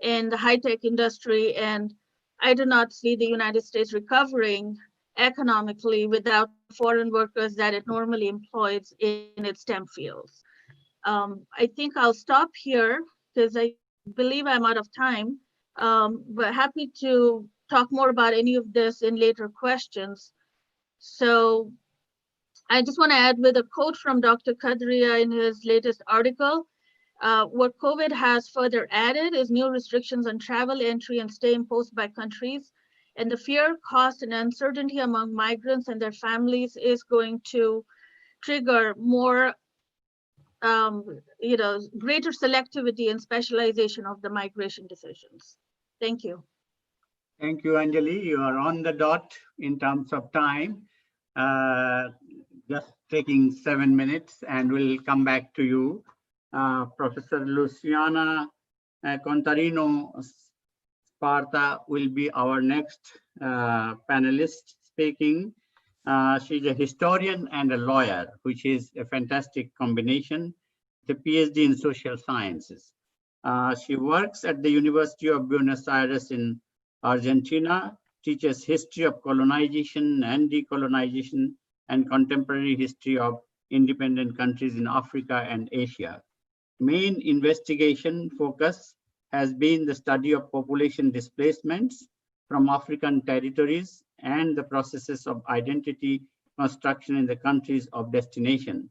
in the high-tech industry. And I do not see the United States recovering economically without foreign workers that it normally employs in its STEM fields. I think I'll stop here because I believe I'm out of time, but happy to talk more about any of this in later questions. So I just want to add with a quote from Dr. Kadria in his latest article. What COVID has further added is new restrictions on travel, entry, and stay imposed by countries. And the fear, cost, and uncertainty among migrants and their families is going to trigger more, greater selectivity and specialization of the migration decisions. Thank you. Thank you, Anjali. You are on the dot in terms of time. Just taking 7 minutes, and we'll come back to you. Professor Luciana Contarino Sparta will be our next panelist speaking. She's a historian and a lawyer, which is a fantastic combination, the PhD in social sciences. She works at the University of Buenos Aires in Argentina, teaches history of colonization and decolonization and contemporary history of independent countries in Africa and Asia. Main investigation focus has been the study of population displacements from African territories and the processes of identity construction in the countries of destination,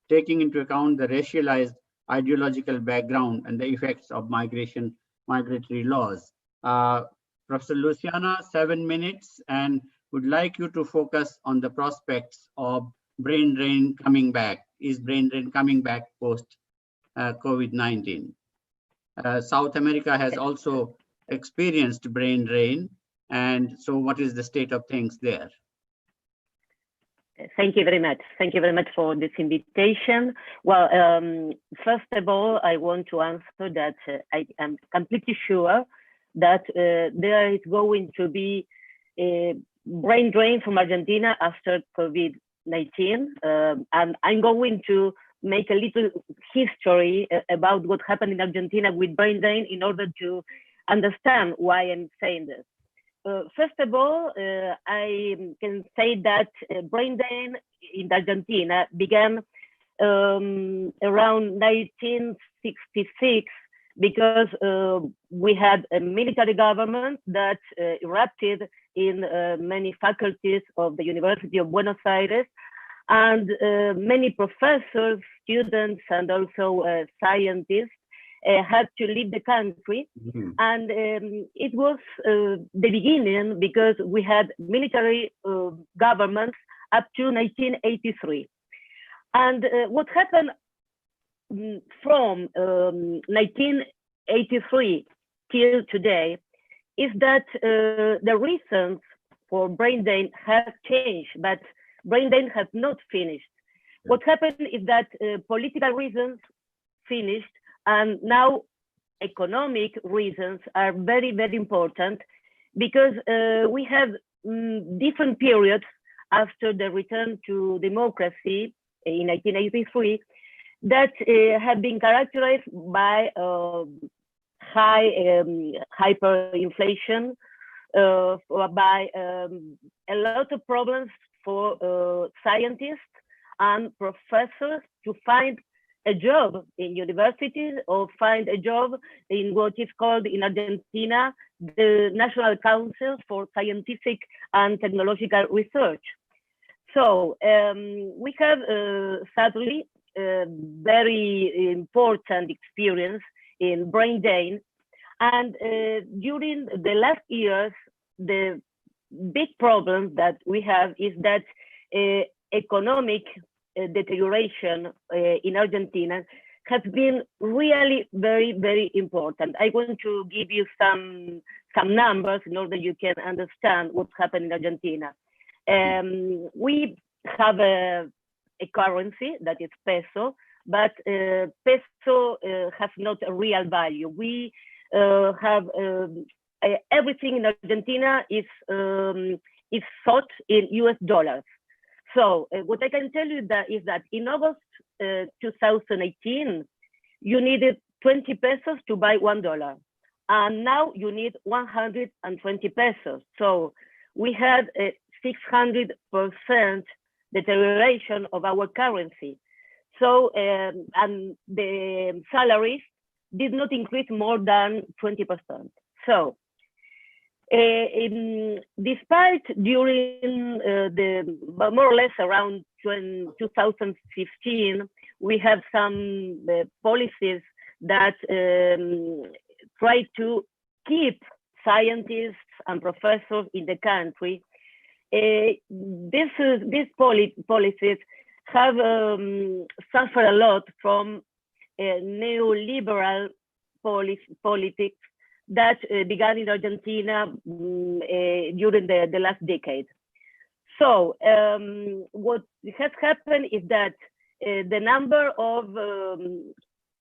taking into account the racialized ideological background and the effects of migratory laws. Professor Luciana, 7 minutes, and would like you to focus on the prospects of brain drain coming back. Is brain drain coming back post COVID-19? South America has also experienced brain drain, and so what is the state of things there? Thank you very much. Thank you very much for this invitation. Well, first of all, I want to answer that I am completely sure that there is going to be a brain drain from Argentina after COVID-19. And I'm going to make a little history about what happened in Argentina with brain drain in order to understand why I'm saying this. First of all, I can say that brain drain in Argentina began around 1966 because we had a military government that erupted in many faculties of the University of Buenos Aires, and many professors, students, and also scientists had to leave the country. Mm-hmm. And it was the beginning because we had military governments up to 1983. And what happened from 1983 till today is that the reasons for brain drain have changed, but brain drain has not finished. What happened is that political reasons finished, and now economic reasons are very, very important because we have different periods after the return to democracy in 1983 that have been characterized by high hyperinflation, by a lot of problems for scientists and professors to find a job in universities or find a job in what is called in Argentina the National Council for Scientific and Technological Research. So we have sadly very important experience in brain drain, and during the last years the big problem that we have is that economic deterioration in Argentina has been really very, very important. I want to give you some numbers in order you can understand what's happened in Argentina. We have a currency that is peso, but peso has not a real value. We have everything in Argentina is thought in US dollars. So what I can tell you is that in August 2018, you needed 20 pesos to buy $1. And now you need 120 pesos. So we had a 600% deterioration of our currency. So, and the salaries did not increase more than 20%. So, despite during the more or less around 2015, we have some policies that try to keep scientists and professors in the country. These policies have suffered a lot from neoliberal politics that began in Argentina during the last decade. So what has happened is that the number of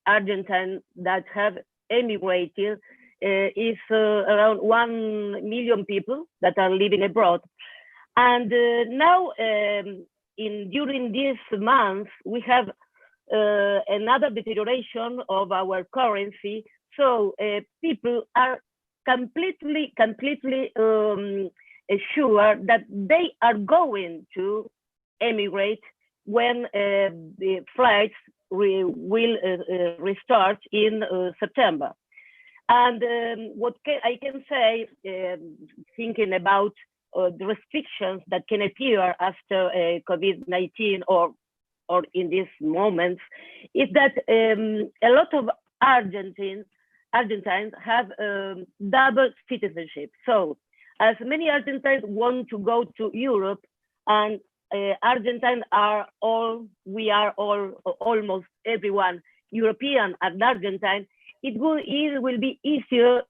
Argentines that have emigrated is around 1 million people that are living abroad. And now, during this month, we have another deterioration of our currency. So people are completely sure that they are going to emigrate when the flights will restart in September. And what I can say, thinking about the restrictions that can appear after COVID-19 or in these moments, is that a lot of Argentines have double citizenship. So as many Argentines want to go to Europe, and Argentines are all, we are all, almost everyone European and Argentine, it will be easier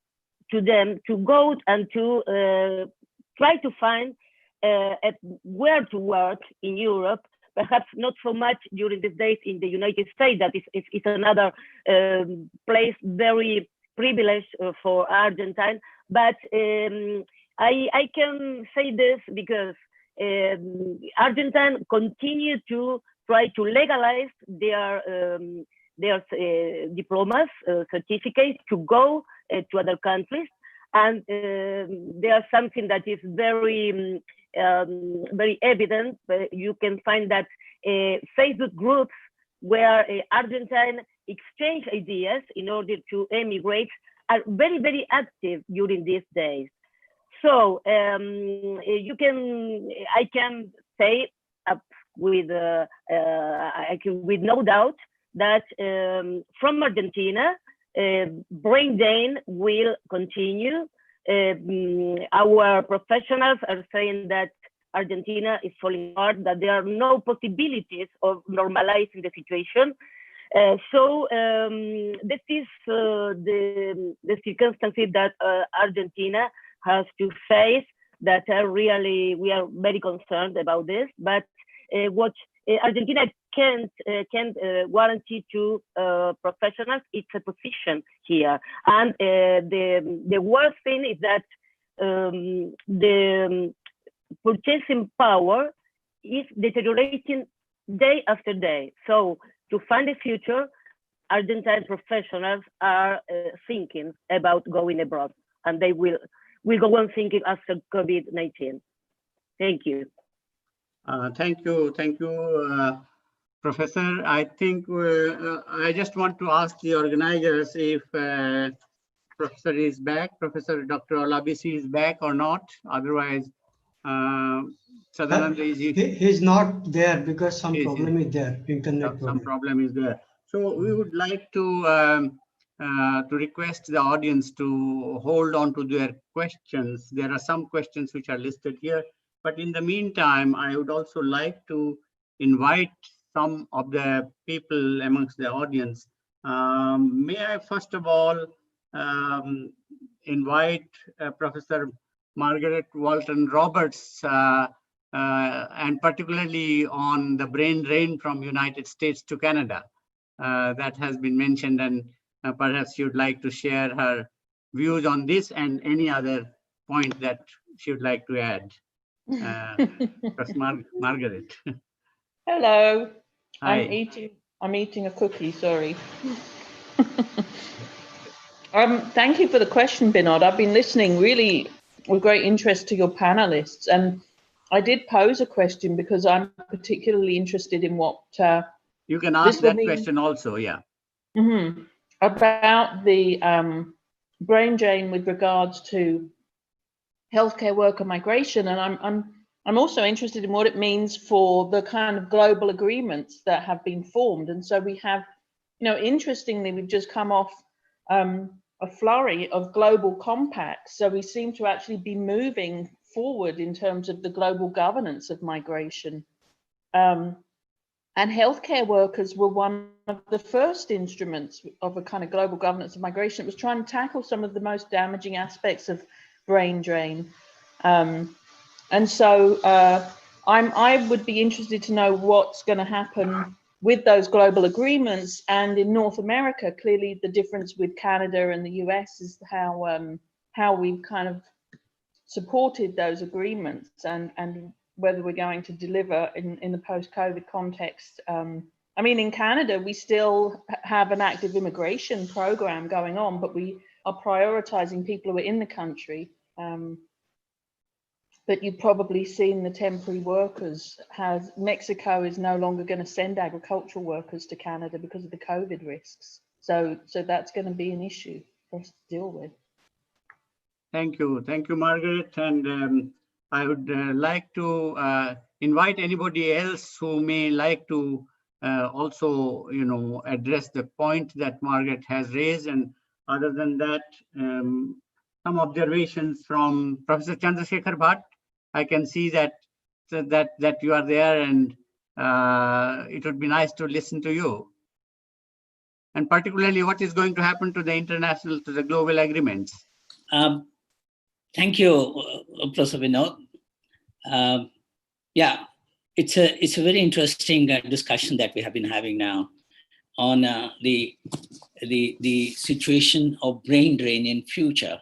to them to go and to try to find where to work in Europe. Perhaps not so much during these days in the United States, that is another place very privileged for Argentine. But I can say this because Argentine continue to try to legalize their diplomas, certificates to go to other countries. And there's something that is very evident. You can find that Facebook groups where Argentine exchange ideas in order to emigrate are very active during these days. So I can say with no doubt that from Argentina, brain drain will continue. Our professionals are saying that Argentina is falling apart, that there are no possibilities of normalizing the situation. So this is the circumstances that Argentina has to face, that really, we are very concerned about this. But what Argentina can't guarantee to professionals, it's a position here. And the worst thing is that the purchasing power is deteriorating day after day. So to find a future, Argentine professionals are thinking about going abroad, and they will go on thinking after COVID-19. Thank you. Thank you, Professor. I think I just want to ask the organizers if Professor is back, Professor Dr. Olabisi is back or not. Otherwise, Sadananda is he's not there because some problem is there, internet problem. Some problem is there. So we would like to request the audience to hold on to their questions. There are some questions which are listed here, but in the meantime, I would also like to invite some of the people amongst the audience. May I first of all invite Professor Margaret Walton Roberts, and particularly on the brain drain from United States to Canada. That has been mentioned, and perhaps you'd like to share her views on this and any other point that she would like to add. Margaret. Hello. Hi. I'm eating a cookie, sorry. Thank you for the question, Binod. I've been listening really with great interest to your panelists, and I did pose a question because I'm particularly interested in what you can ask that question also, yeah. About the brain drain with regards to healthcare worker migration, and I'm also interested in what it means for the kind of global agreements that have been formed. And so we have interestingly, we've just come off a flurry of global compacts. So we seem to actually be moving forward in terms of the global governance of migration. And healthcare workers were one of the first instruments of a kind of global governance of migration. It was trying to tackle some of the most damaging aspects of brain drain. And so I would be interested to know what's going to happen with those global agreements. And in North America, clearly the difference with Canada and the US is how we've kind of supported those agreements and whether we're going to deliver in the post-COVID context. I mean, in Canada, we still have an active immigration program going on, but we are prioritizing people who are in the country. But you've probably seen the temporary workers, how Mexico is no longer going to send agricultural workers to Canada because of the COVID risks. So that's going to be an issue for us to deal with. Thank you, Margaret. And I would like to invite anybody else who may like to also, address the point that Margaret has raised. And other than that, some observations from Professor Chandrasekhar Bhatt. I can see that you are there, and it would be nice to listen to you. And particularly, what is going to happen to the global agreements? Thank you, Professor Vinod. Yeah, it's a very interesting discussion that we have been having now on the situation of brain drain in future.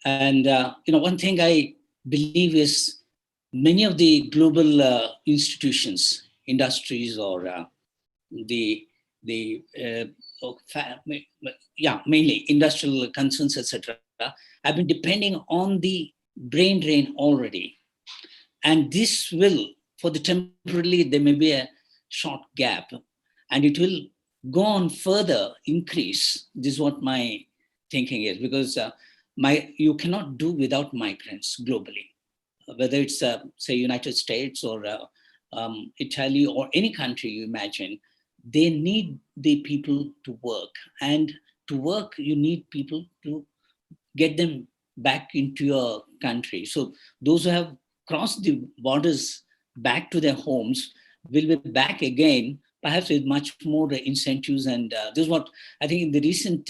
And one thing I believe is many of the global institutions, industries, or mainly industrial concerns, etc., have been depending on the brain drain already. And this will, for the temporarily, there may be a short gap, and it will go on further increase. This is what my thinking is, because you cannot do without migrants globally, whether it's say United States or Italy or any country you imagine. They need the people to work, and to work you need people to get them back into your country. So those who have crossed the borders back to their homes will be back again, perhaps with much more incentives. And this is what I think in the recent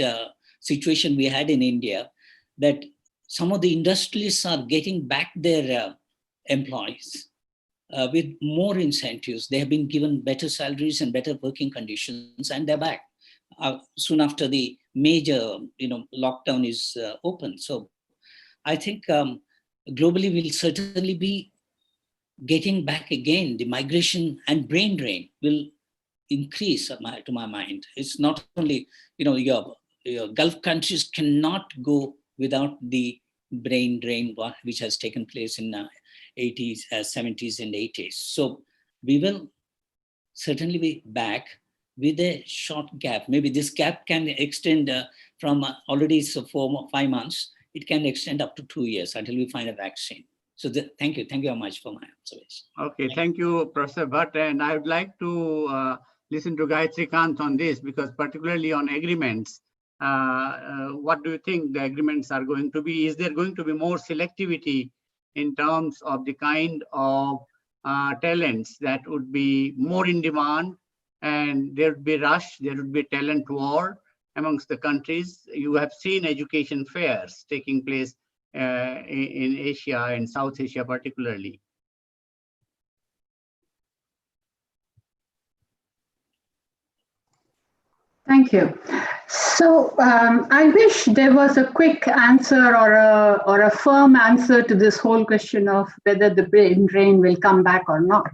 situation we had in India, that some of the industrialists are getting back their employees with more incentives. They have been given better salaries and better working conditions, and they're back soon after the major lockdown is open. So I think globally we'll certainly be getting back again. The migration and brain drain will increase, to my mind. It's not only, your Gulf countries cannot go without the brain drain which has taken place in 80s, 70s and 80s. So we will certainly be back with a short gap. Maybe this gap can extend from already 4 or 5 months. It can extend up to 2 years until we find a vaccine. So thank you very much for my observation. Okay, thank you, Professor Bhatt. And I would like to listen to Gayatri Kant on this, because particularly on agreements, what do you think the agreements are going to be? Is there going to be more selectivity in terms of the kind of talents that would be more in demand, and there would be rush, there would be talent war amongst the countries? You have seen education fairs taking place in Asia and South Asia particularly. Thank you. So I wish there was a quick answer or a firm answer to this whole question of whether the brain drain will come back or not.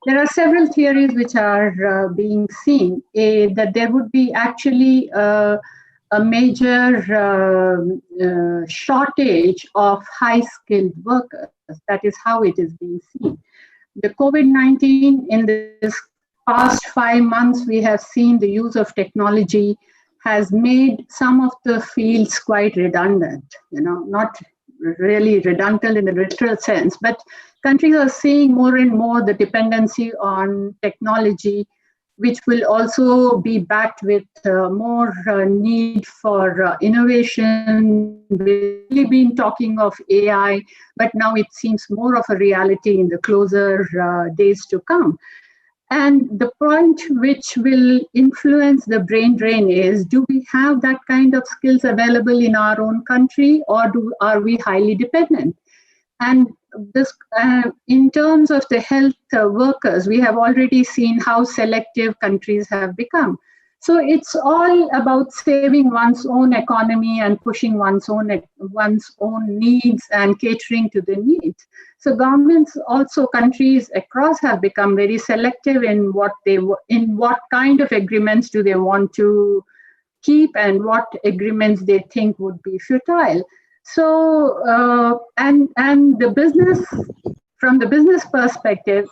There are several theories which are being seen, that there would be actually a major shortage of high-skilled workers. That is how it is being seen. The COVID-19, in this past 5 months, we have seen the use of technology has made some of the fields quite redundant, not really redundant in the literal sense, but countries are seeing more and more the dependency on technology which will also be backed with more need for innovation. We've really been talking of AI, but now it seems more of a reality in the closer days to come. And the point which will influence the brain drain is, do we have that kind of skills available in our own country, or are we highly dependent? And this, in terms of the health workers, we have already seen how selective countries have become. So it's all about saving one's own economy and pushing one's own needs and catering to the needs. So governments, also countries across, have become very selective in what kind of agreements do they want to keep and what agreements they think would be futile. So and the business, from the business perspective,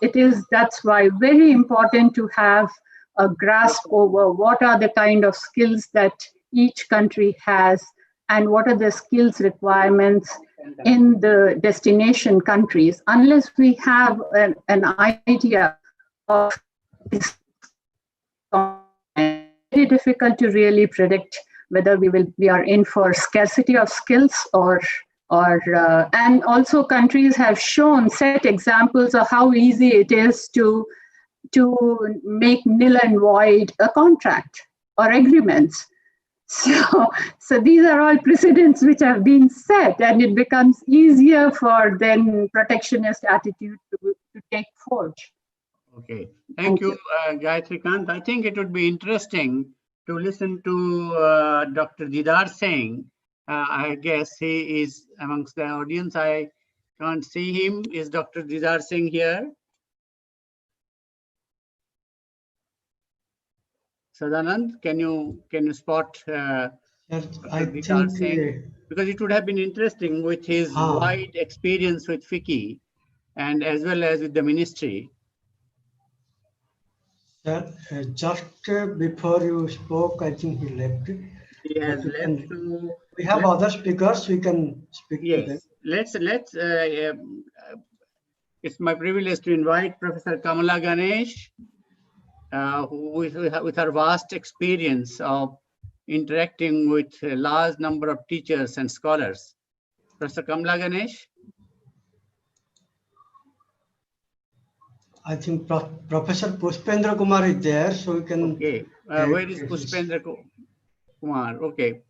that's why very important to have a grasp over what are the kind of skills that each country has and what are the skills requirements in the destination countries. Unless we have an idea of this, very difficult to really predict whether we are in for scarcity of skills or and also countries have set examples of how easy it is to make nil and void a contract or agreements. So these are all precedents which have been set, and it becomes easier for then protectionist attitude to take forge. Okay, thank you, Gayatri Kant. I think it would be interesting to listen to Dr. Didar Singh. I guess he is amongst the audience. I can't see him. Is Dr. Didar Singh here? Sadanand, can you spot Didar Singh? Because it would have been interesting with his wide experience with FICCI and as well as with the ministry. Sir, just before you spoke, I think he left. He has left. We have other speakers. We can speak to them. Let's. It's my privilege to invite Professor Kamala Ganesh, who with her vast experience of interacting with a large number of teachers and scholars. Professor Kamala Ganesh. I think Professor Pushpendra Kumar is there, so we can. Okay, where is Pushpendra Kumar? Okay,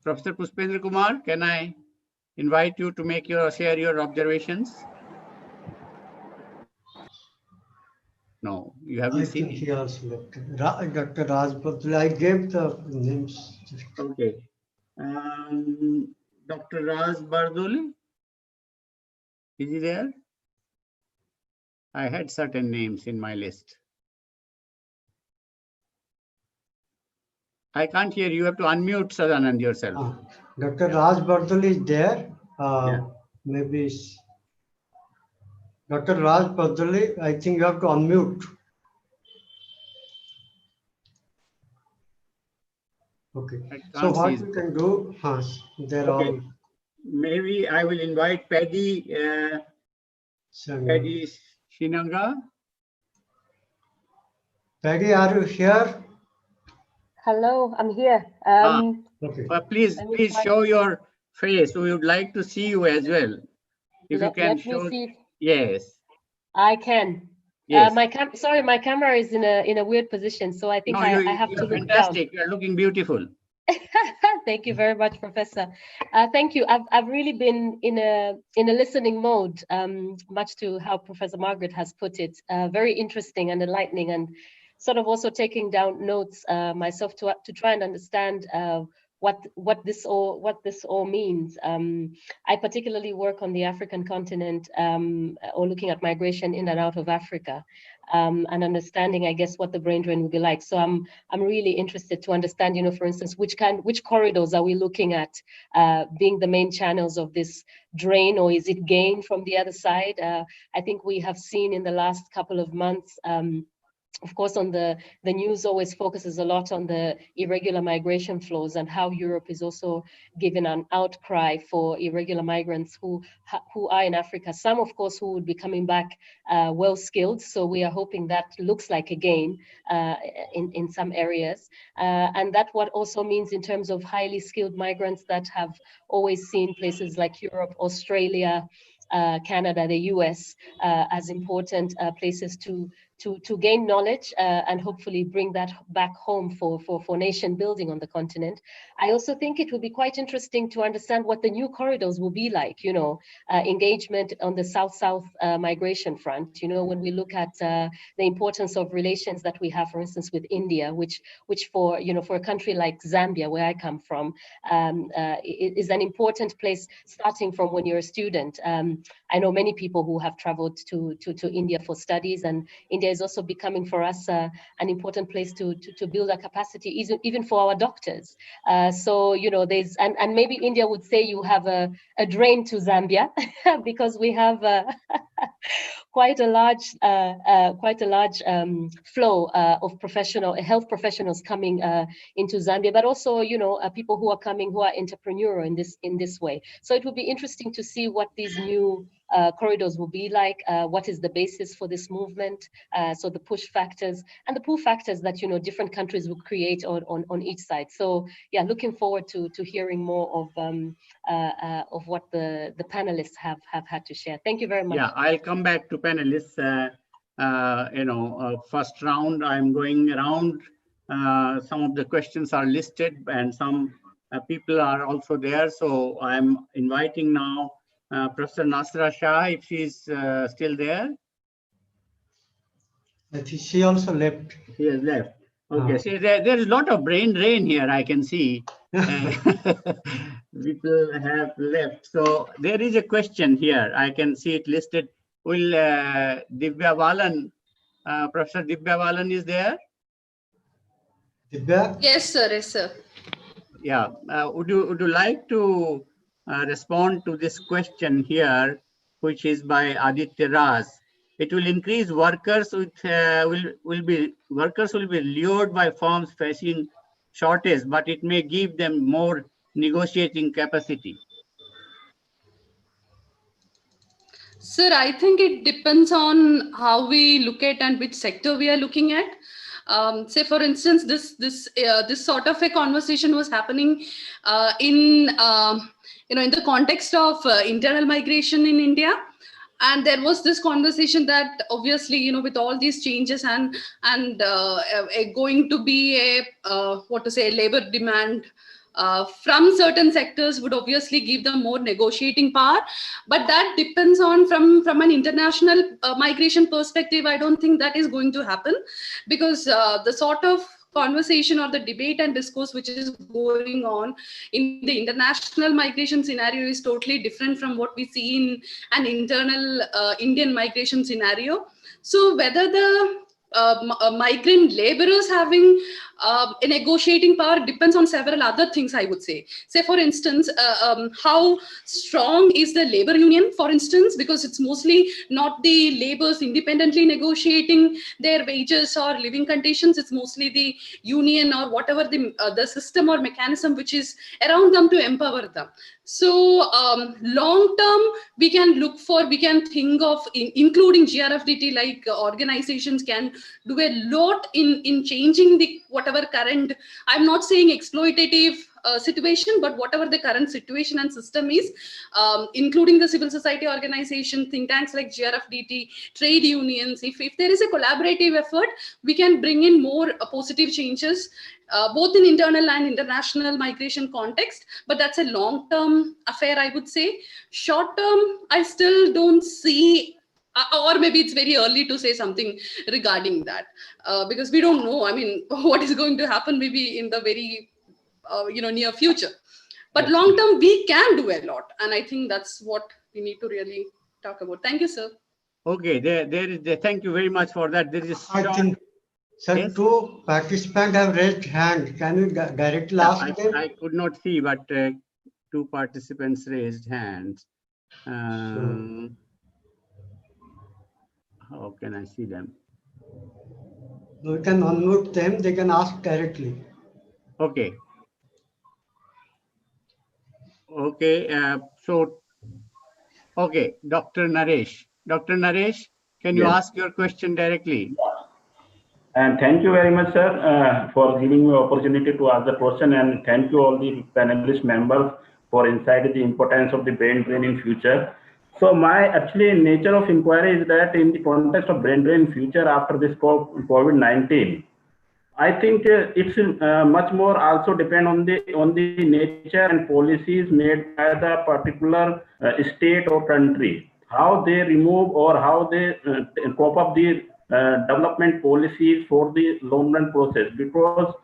Professor Pushpendra Kumar, can I invite you to share your observations? No, you haven't seen. I think he also left. Dr. Raj Badli, I gave the names. Okay, Dr. Raj Bardoli, is he there? I had certain names in my list. I can't hear you. You have to unmute, Sadanand, yourself. Dr. Raj Bardoli is there. Maybe Dr. Raj Bardoli, I think you have to unmute. Okay. So what we can do? They're all. Maybe I will invite Paddy. Paddy Shinanga. Paddy, are you here? Hello, I'm here. Okay. Please show your face. We would like to see you as well. If you can show. Yes. I can. Yes. Sorry, my camera is in a weird position, so I think I have to look fantastic. down. You're looking beautiful. Thank you very much, Professor. Thank you. I've really been in a listening mode, much to how Professor Margaret has put it. Very interesting and enlightening, and sort of also taking down notes myself to try and understand what this all means. I particularly work on the African continent, or looking at migration in and out of Africa, and understanding, I guess, what the brain drain will be like. So I'm really interested to understand, for instance, which corridors are we looking at being the main channels of this drain, or is it gain from the other side? I think we have seen in the last couple of months of course, on the news always focuses a lot on the irregular migration flows and how Europe is also given an outcry for irregular migrants who are in Africa. Some, of course, who would be coming back well skilled. So we are hoping that looks like a gain in some areas. And that what also means in terms of highly skilled migrants that have always seen places like Europe, Australia, Canada, the US as important places to gain knowledge and hopefully bring that back home for nation building on the continent. I also think it will be quite interesting to understand what the new corridors will be like, you know, engagement on the South-South migration front. You know, when we look at the importance of relations that we have, for instance, with India, which for, you know, for a country like Zambia, where I come from, is an important place starting from when you're a student. I know many people who have traveled to India for studies, and India is also becoming for us an important place to build a capacity, even for our doctors. So, you know, there's, and maybe India would say you have a drain to Zambia because we have quite a large flow of health professionals coming into Zambia, but also, you know, people who are coming who are entrepreneurial in this way. So it will be interesting to see what these new corridors will be like, what is the basis for this movement, so the push factors and the pull factors that, you know, different countries will create on each side. So yeah, looking forward to hearing more of what the panelists have had to share. Thank you very much. Yeah, I'll come back to panelists. You know, first round, I'm going around. Some of the questions are listed and some people are also there. So I'm inviting now Professor Nasra Shah, if she's still there. I think she also left. She has left. Okay, see, there is a lot of brain drain here, I can see. People have left. So there is a question here. I can see it listed. Will Divya Balan, Professor Divya Balan is there? Divya? Yes, sir. Yes, sir. Yeah. Would you like to respond to this question here, which is by Aditya Raj? It will increase workers with will be lured by firms facing shortage, but it may give them more negotiating capacity. Sir, I think it depends on how we look at and which sector we are looking at. Say, for instance, this sort of a conversation was happening in the context of internal migration in India. And there was this conversation that obviously, you know, with all these changes and going to be a labor demand from certain sectors would obviously give them more negotiating power, but that depends on from an international migration perspective. I don't think that is going to happen, because the sort of conversation or the debate and discourse which is going on in the international migration scenario is totally different from what we see in an internal Indian migration scenario. So whether the migrant laborers having a negotiating power depends on several other things, I would say. Say, for instance, how strong is the labor union, for instance, because it's mostly not the laborers independently negotiating their wages or living conditions. It's mostly the union or whatever the system or mechanism which is around them to empower them. So long term, we can think of including GRFDT like organizations can do a lot in changing the whatever current, I'm not saying exploitative situation, but whatever the current situation and system is, including the civil society organization, think tanks like GRFDT, trade unions. If there is a collaborative effort, we can bring in more positive changes, both in internal and international migration context. But that's a long-term affair, I would say. Short-term, I still don't see, or maybe it's very early to say something regarding that, because we don't know, I mean, what is going to happen maybe in the very near future. But long term, we can do a lot, and I think that's what we need to really talk about. Thank you, sir. Okay, thank you very much for that. There is I think, sir, yes? 2 participants have raised hand. Can you directly ask them? I could not see, but 2 participants raised hands. How can I see them? We can unmute them, they can ask directly. Okay. Okay, okay, Dr. Naresh. Dr. Naresh, can you ask your question directly? And thank you very much, sir, for giving me opportunity to ask the question. And thank you all the panelist members for insight the importance of the brain drain in future. So my actually nature of inquiry is that in the context of brain drain future after this COVID-19, I think it's much more also depend on the nature and policies made by the particular state or country, how they remove or how they cope up the development policies for the long run process, because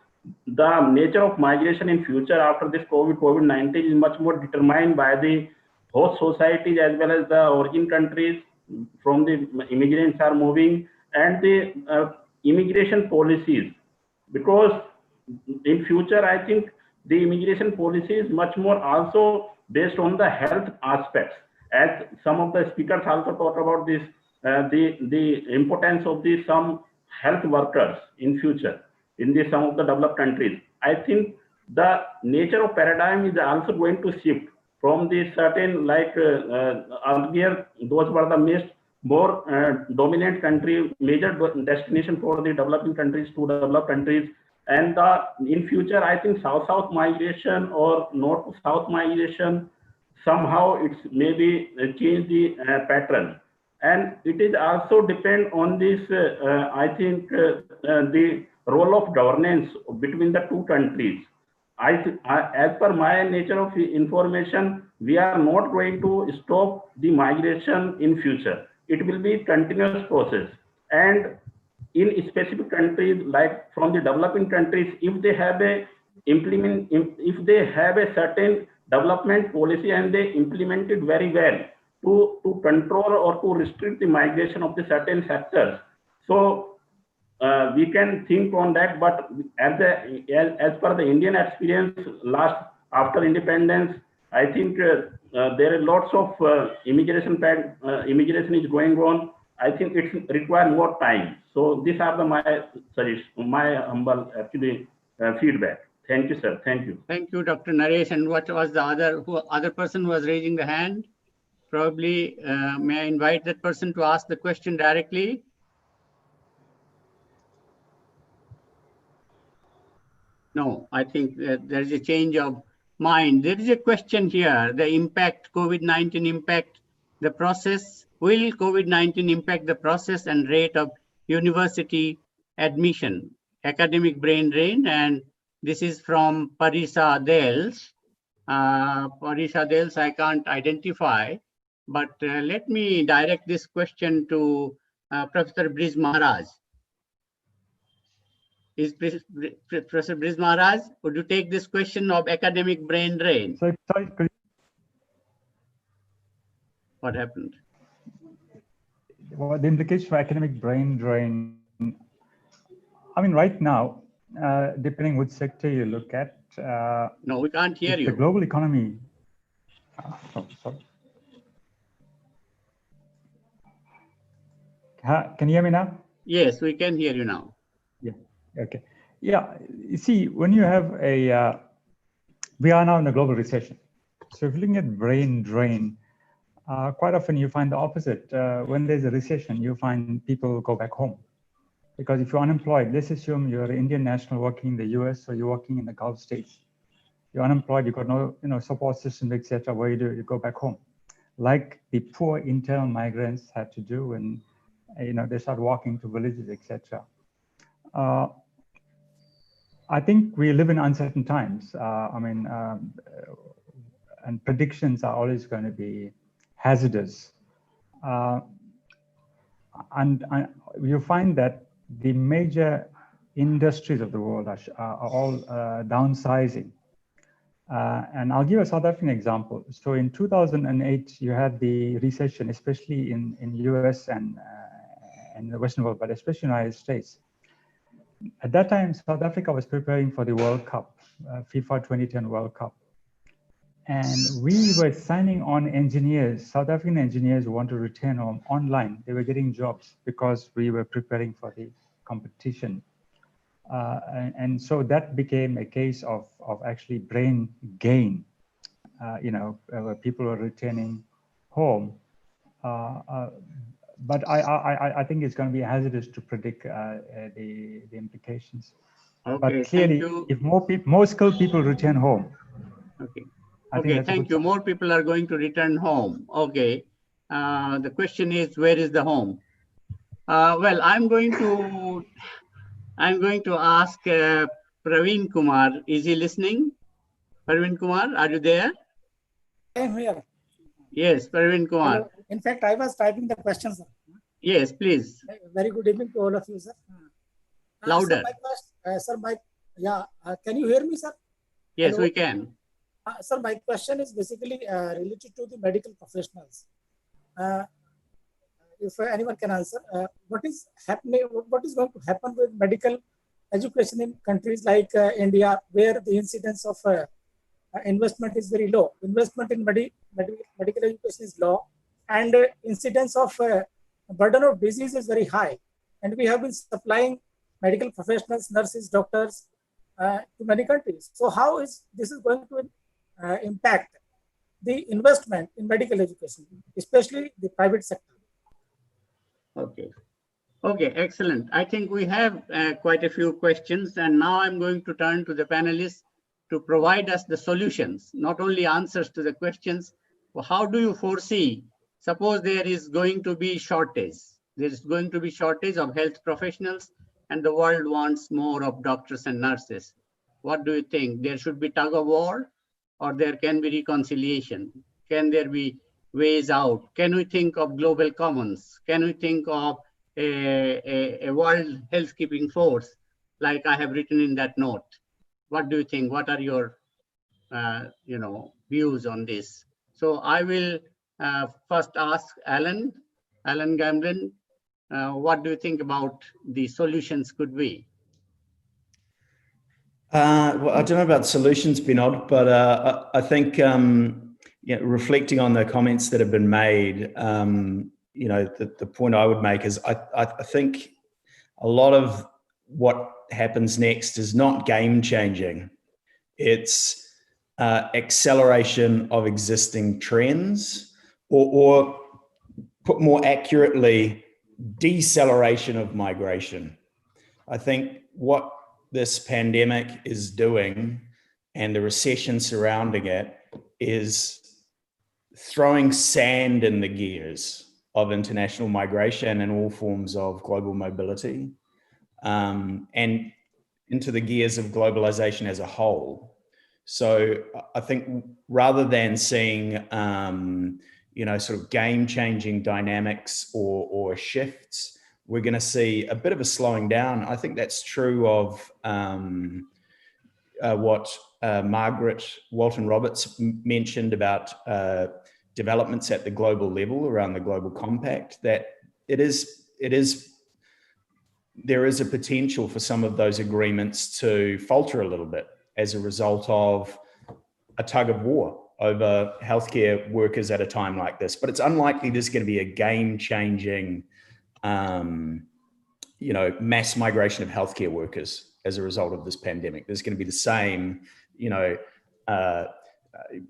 the nature of migration in future after this COVID-19 is much more determined by the host societies as well as the origin countries from the immigrants are moving, and the immigration policies, because in future I think the immigration policy is much more also based on the health aspects, as some of the speakers also talk about this the importance of the some health workers in future in the some of the developed countries. I think the nature of paradigm is also going to shift from the certain like earlier those were the more dominant country, major destination for the developing countries to developed countries. And in future, I think south-south migration or north-south migration, somehow it's maybe change the pattern. And it is also depend on this, I think, the role of governance between the two countries. As per my nature of information, we are not going to stop the migration in future. It will be continuous process. And in specific countries, like from the developing countries, if they have a if they have a certain development policy and they implement it very well to control or to restrict the migration of the certain sectors. So we can think on that, but as per the Indian experience, after independence, I think there are lots of immigration is going on. I think it requires more time. So these are my humble actually feedback. Thank you, sir. Thank you. Thank you, Dr. Naresh. And what was the other person who was raising the hand? Probably, may I invite that person to ask the question directly? No, I think there is a change of mind. There is a question here, the impact, COVID-19 impact, the process. Will COVID-19 impact the process and rate of university admission? Academic brain drain, and this is from Parisa Dels. Parisa Dels, I can't identify, but let me direct this question to Professor Briz Maharaj. Is Professor Briz Maharaj, would you take this question of academic brain drain? Sorry, What happened? Well, the implication for academic brain drain, I mean, right now, depending which sector you look at. No, we can't hear you. The global economy. Sorry. Can you hear me now? Yes, we can hear you now. Yeah. Okay. Yeah. You see, when you have a, we are now in a global recession. So if you're looking at brain drain, quite often you find the opposite. When there's a recession, you find people go back home. Because if you're unemployed, let's assume you're an Indian national working in the US or you're working in the Gulf states. You're unemployed, you've got no support system, etc. What do? You go back home. Like the poor internal migrants had to do when they start walking to villages, etc. I think we live in uncertain times. And predictions are always going to be hazardous. And you find that the major industries of the world are all downsizing. And I'll give a South African example. So in 2008, you had the recession, especially in US and the Western world, but especially in the United States. At that time, South Africa was preparing for the World Cup, FIFA 2010 World Cup. And we were signing on engineers, South African engineers who want to return home online. They were getting jobs because we were preparing for the competition And so that became a case of actually brain gain, where people were returning home. But I think it's going to be hazardous to predict the implications. Okay, but clearly, if more skilled people return home. Okay. Okay, thank you. More people are going to return home. Okay. The question is, where is the home? Well, I'm going to ask Praveen Kumar. Is he listening? Praveen Kumar, are you there? I am here. Yes, Praveen Kumar. Hello. In fact, I was typing the questions. Yes, please. Very good evening to all of you, sir. Louder. Can you hear me, sir? Yes, Hello? we can. Sir, my question is basically related to the medical professionals. If anyone can answer, what is happening? What is going to happen with medical education in countries like India, where the incidence of investment is very low? Investment in medical education is low, and incidence of burden of disease is very high. And we have been supplying medical professionals, nurses, doctors to many countries. So how is this going to impact the investment in medical education, especially the private sector? Okay, excellent. I think we have quite a few questions, and now I'm going to turn to the panelists to provide us the solutions, not only answers to the questions. How do you foresee, suppose there is going to be shortage, there is going to be shortage of health professionals, and the world wants more of doctors and nurses. What do you think? There should be tug of war, or there can be reconciliation? Can there be ways out? Can we think of global commons? Can we think of a world health keeping force, like I have written in that note? What do you think? What are your views on this? So I will first ask Alan Gamblin, what do you think about the solutions could be? Well, I don't know about solutions, Binod, but I think reflecting on the comments that have been made, the point I would make is I think a lot of what happens next is not game changing. It's acceleration of existing trends, or put more accurately, deceleration of migration. I think what this pandemic is doing, and the recession surrounding it, is throwing sand in the gears of international migration and all forms of global mobility, and into the gears of globalization as a whole. So I think rather than seeing sort of game-changing dynamics or shifts, we're going to see a bit of a slowing down. I think that's true of what Margaret Walton-Roberts mentioned about developments at the global level around the Global Compact, that there is a potential for some of those agreements to falter a little bit as a result of a tug of war over healthcare workers at a time like this. But it's unlikely there's going to be a game-changing mass migration of healthcare workers as a result of this pandemic. There's going to be the same,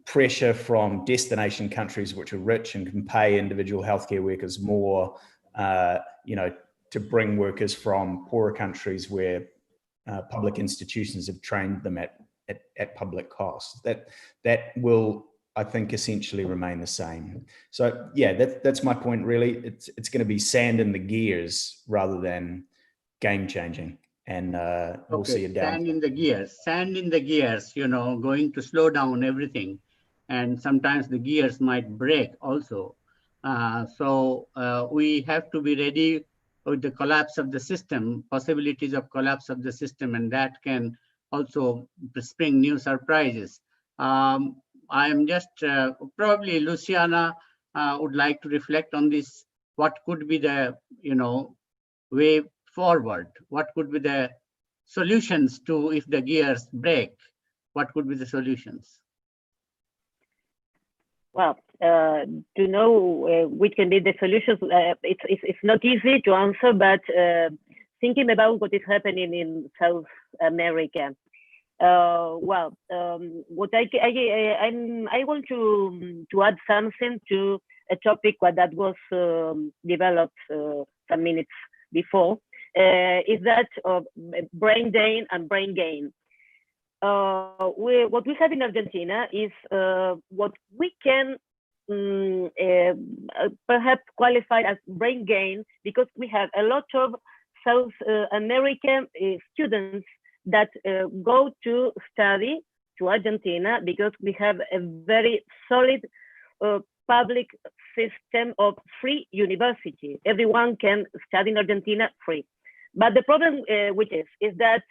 pressure from destination countries which are rich and can pay individual healthcare workers more, to bring workers from poorer countries where public institutions have trained them at public cost. That will, I think, essentially remain the same. So yeah, that's my point really. It's going to be sand in the gears rather than game changing, and we'll see it down. Sand in the gears, going to slow down everything, and sometimes the gears might break also. So we have to be ready with the collapse of the system, possibilities of collapse of the system, and that can also spring new surprises. I am just probably Luciana would like to reflect on this. What could be the way forward? What could be the solutions to if the gears break? What could be the solutions? Well, to know which can be the solutions, it's not easy to answer, but thinking about what is happening in South America. What I want to add something to a topic that was developed some minutes before, is that brain drain and brain gain. What we have in Argentina is what we can perhaps qualify as brain gain, because we have a lot of South American students that go to study to Argentina, because we have a very solid public system of free university. Everyone can study in Argentina free. But the problem which is that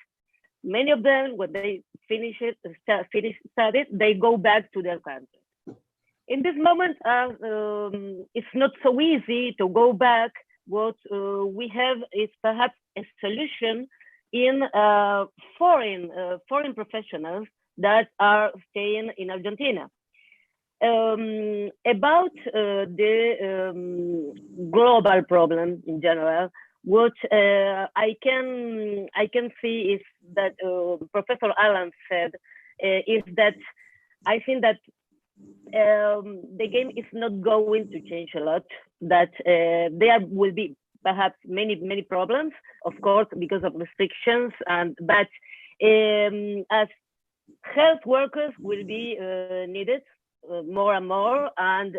many of them, when they finish studies, they go back to their country. In this moment, it's not so easy to go back. What we have is perhaps a solution in foreign professionals that are staying in Argentina. About the global problem in general, what I can see is that Professor Alan said is that I think that the game is not going to change a lot. That there will be perhaps many problems, of course, because of restrictions, but as health workers will be needed more and more, and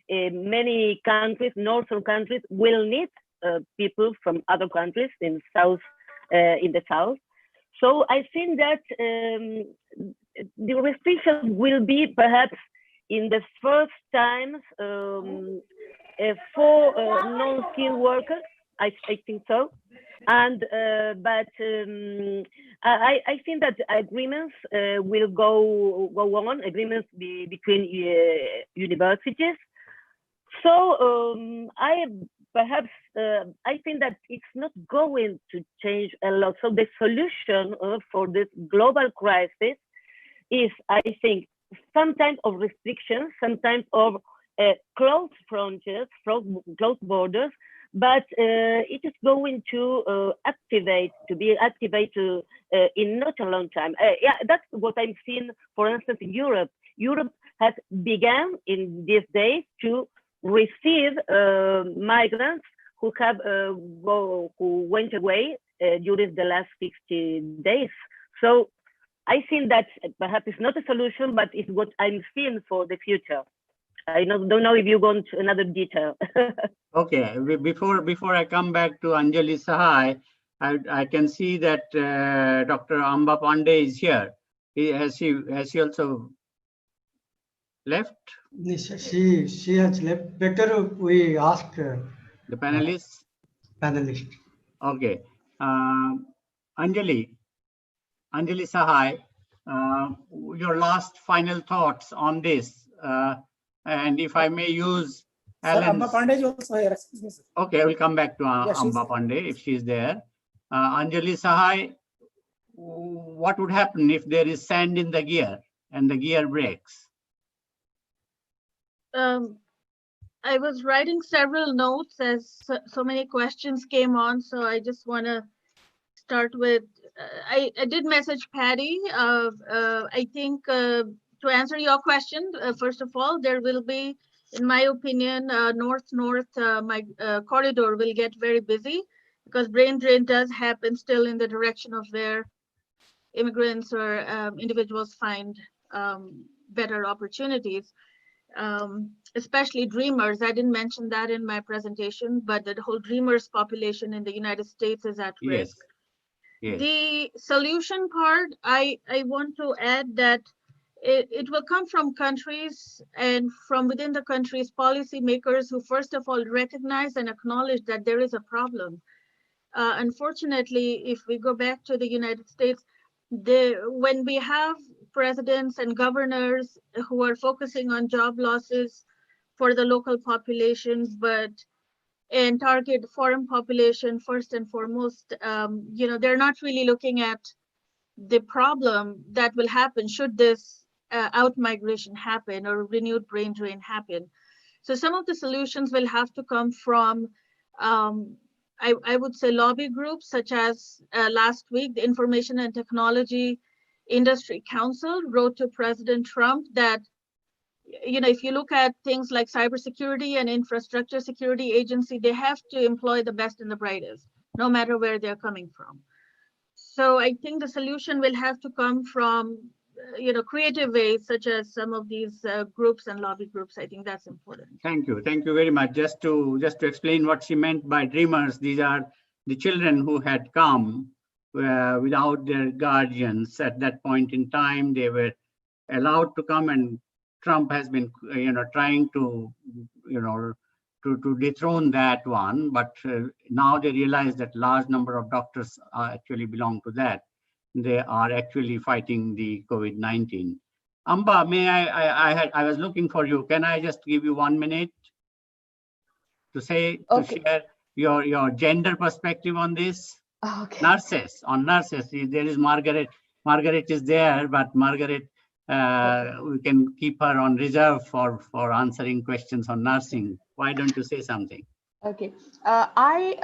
many countries, northern countries, will need people from other countries in the south. So I think that the restrictions will be perhaps in the first times for non-skilled workers. I think so, and but I think that agreements will go on, agreements between universities. So I think that it's not going to change a lot. So the solution for this global crisis is, I think, some type of restrictions, some type of closed frontiers, closed borders, but it is going to be activated in not a long time. Yeah, that's what I'm seeing, for instance, in Europe. Europe has begun in these days to receive migrants who have who went away during the last 60 days. So I think that perhaps it's not a solution, but it's what I'm seeing for the future. I don't know if you want another detail. Okay, before I come back to Anjali Sahai, I can see that Dr. Amba Pandey is here. Has she also left? She has left. Better we ask the panelists. Panelist. Okay, Anjali Sahai, your last final thoughts on this, and if I may use Alan's... Sir, Amba Pandey is also here. Excuse me, sir. Okay, I will come back to Amba Pandey if she is there. Anjali Sahai, what would happen if there is sand in the gear and the gear breaks? I was writing several notes as so many questions came on, so I just want to start with, I did message Patty. I think to answer your question, first of all, there will be, in my opinion, north-north corridor will get very busy, because brain drain does happen still in the direction of where immigrants or individuals find better opportunities. Especially dreamers. I didn't mention that in my presentation, but the whole dreamers population in the United States is at risk. Yes. The solution part, I want to add that it will come from countries and from within the countries, policymakers who first of all recognize and acknowledge that there is a problem. Unfortunately, if we go back to the United States, when we have presidents and governors who are focusing on job losses for the local population, and target foreign population first and foremost, they're not really looking at the problem that will happen should this out-migration happen or renewed brain drain happen. So some of the solutions will have to come from I would say lobby groups such as last week, the Information and Technology Industry Council wrote to President Trump that, if you look at things like cybersecurity and infrastructure security agency, they have to employ the best and the brightest, no matter where they're coming from. So I think the solution will have to come from, creative ways, such as some of these groups and lobby groups. I think that's important. Thank you very much. Just to explain what she meant by dreamers, these are the children who had come without their guardians at that point in time. They were allowed to come, and Trump has been, trying to, to dethrone that one. But now they realize that large number of doctors actually belong to that. They are actually fighting the COVID-19. Amba, may I was looking for you. Can I just give you 1 minute to say, okay, to share your gender perspective on this? okay. Nurses, there is Margaret. Margaret is there, but Margaret, we can keep her on reserve for answering questions on nursing. Why don't you say something? Okay, I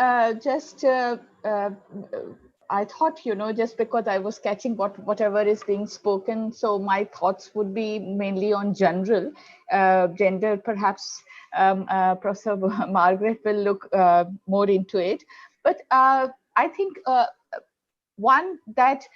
thought, just because I was catching whatever is being spoken, so my thoughts would be mainly on general gender. Perhaps Professor Margaret will look more into it. But I think one that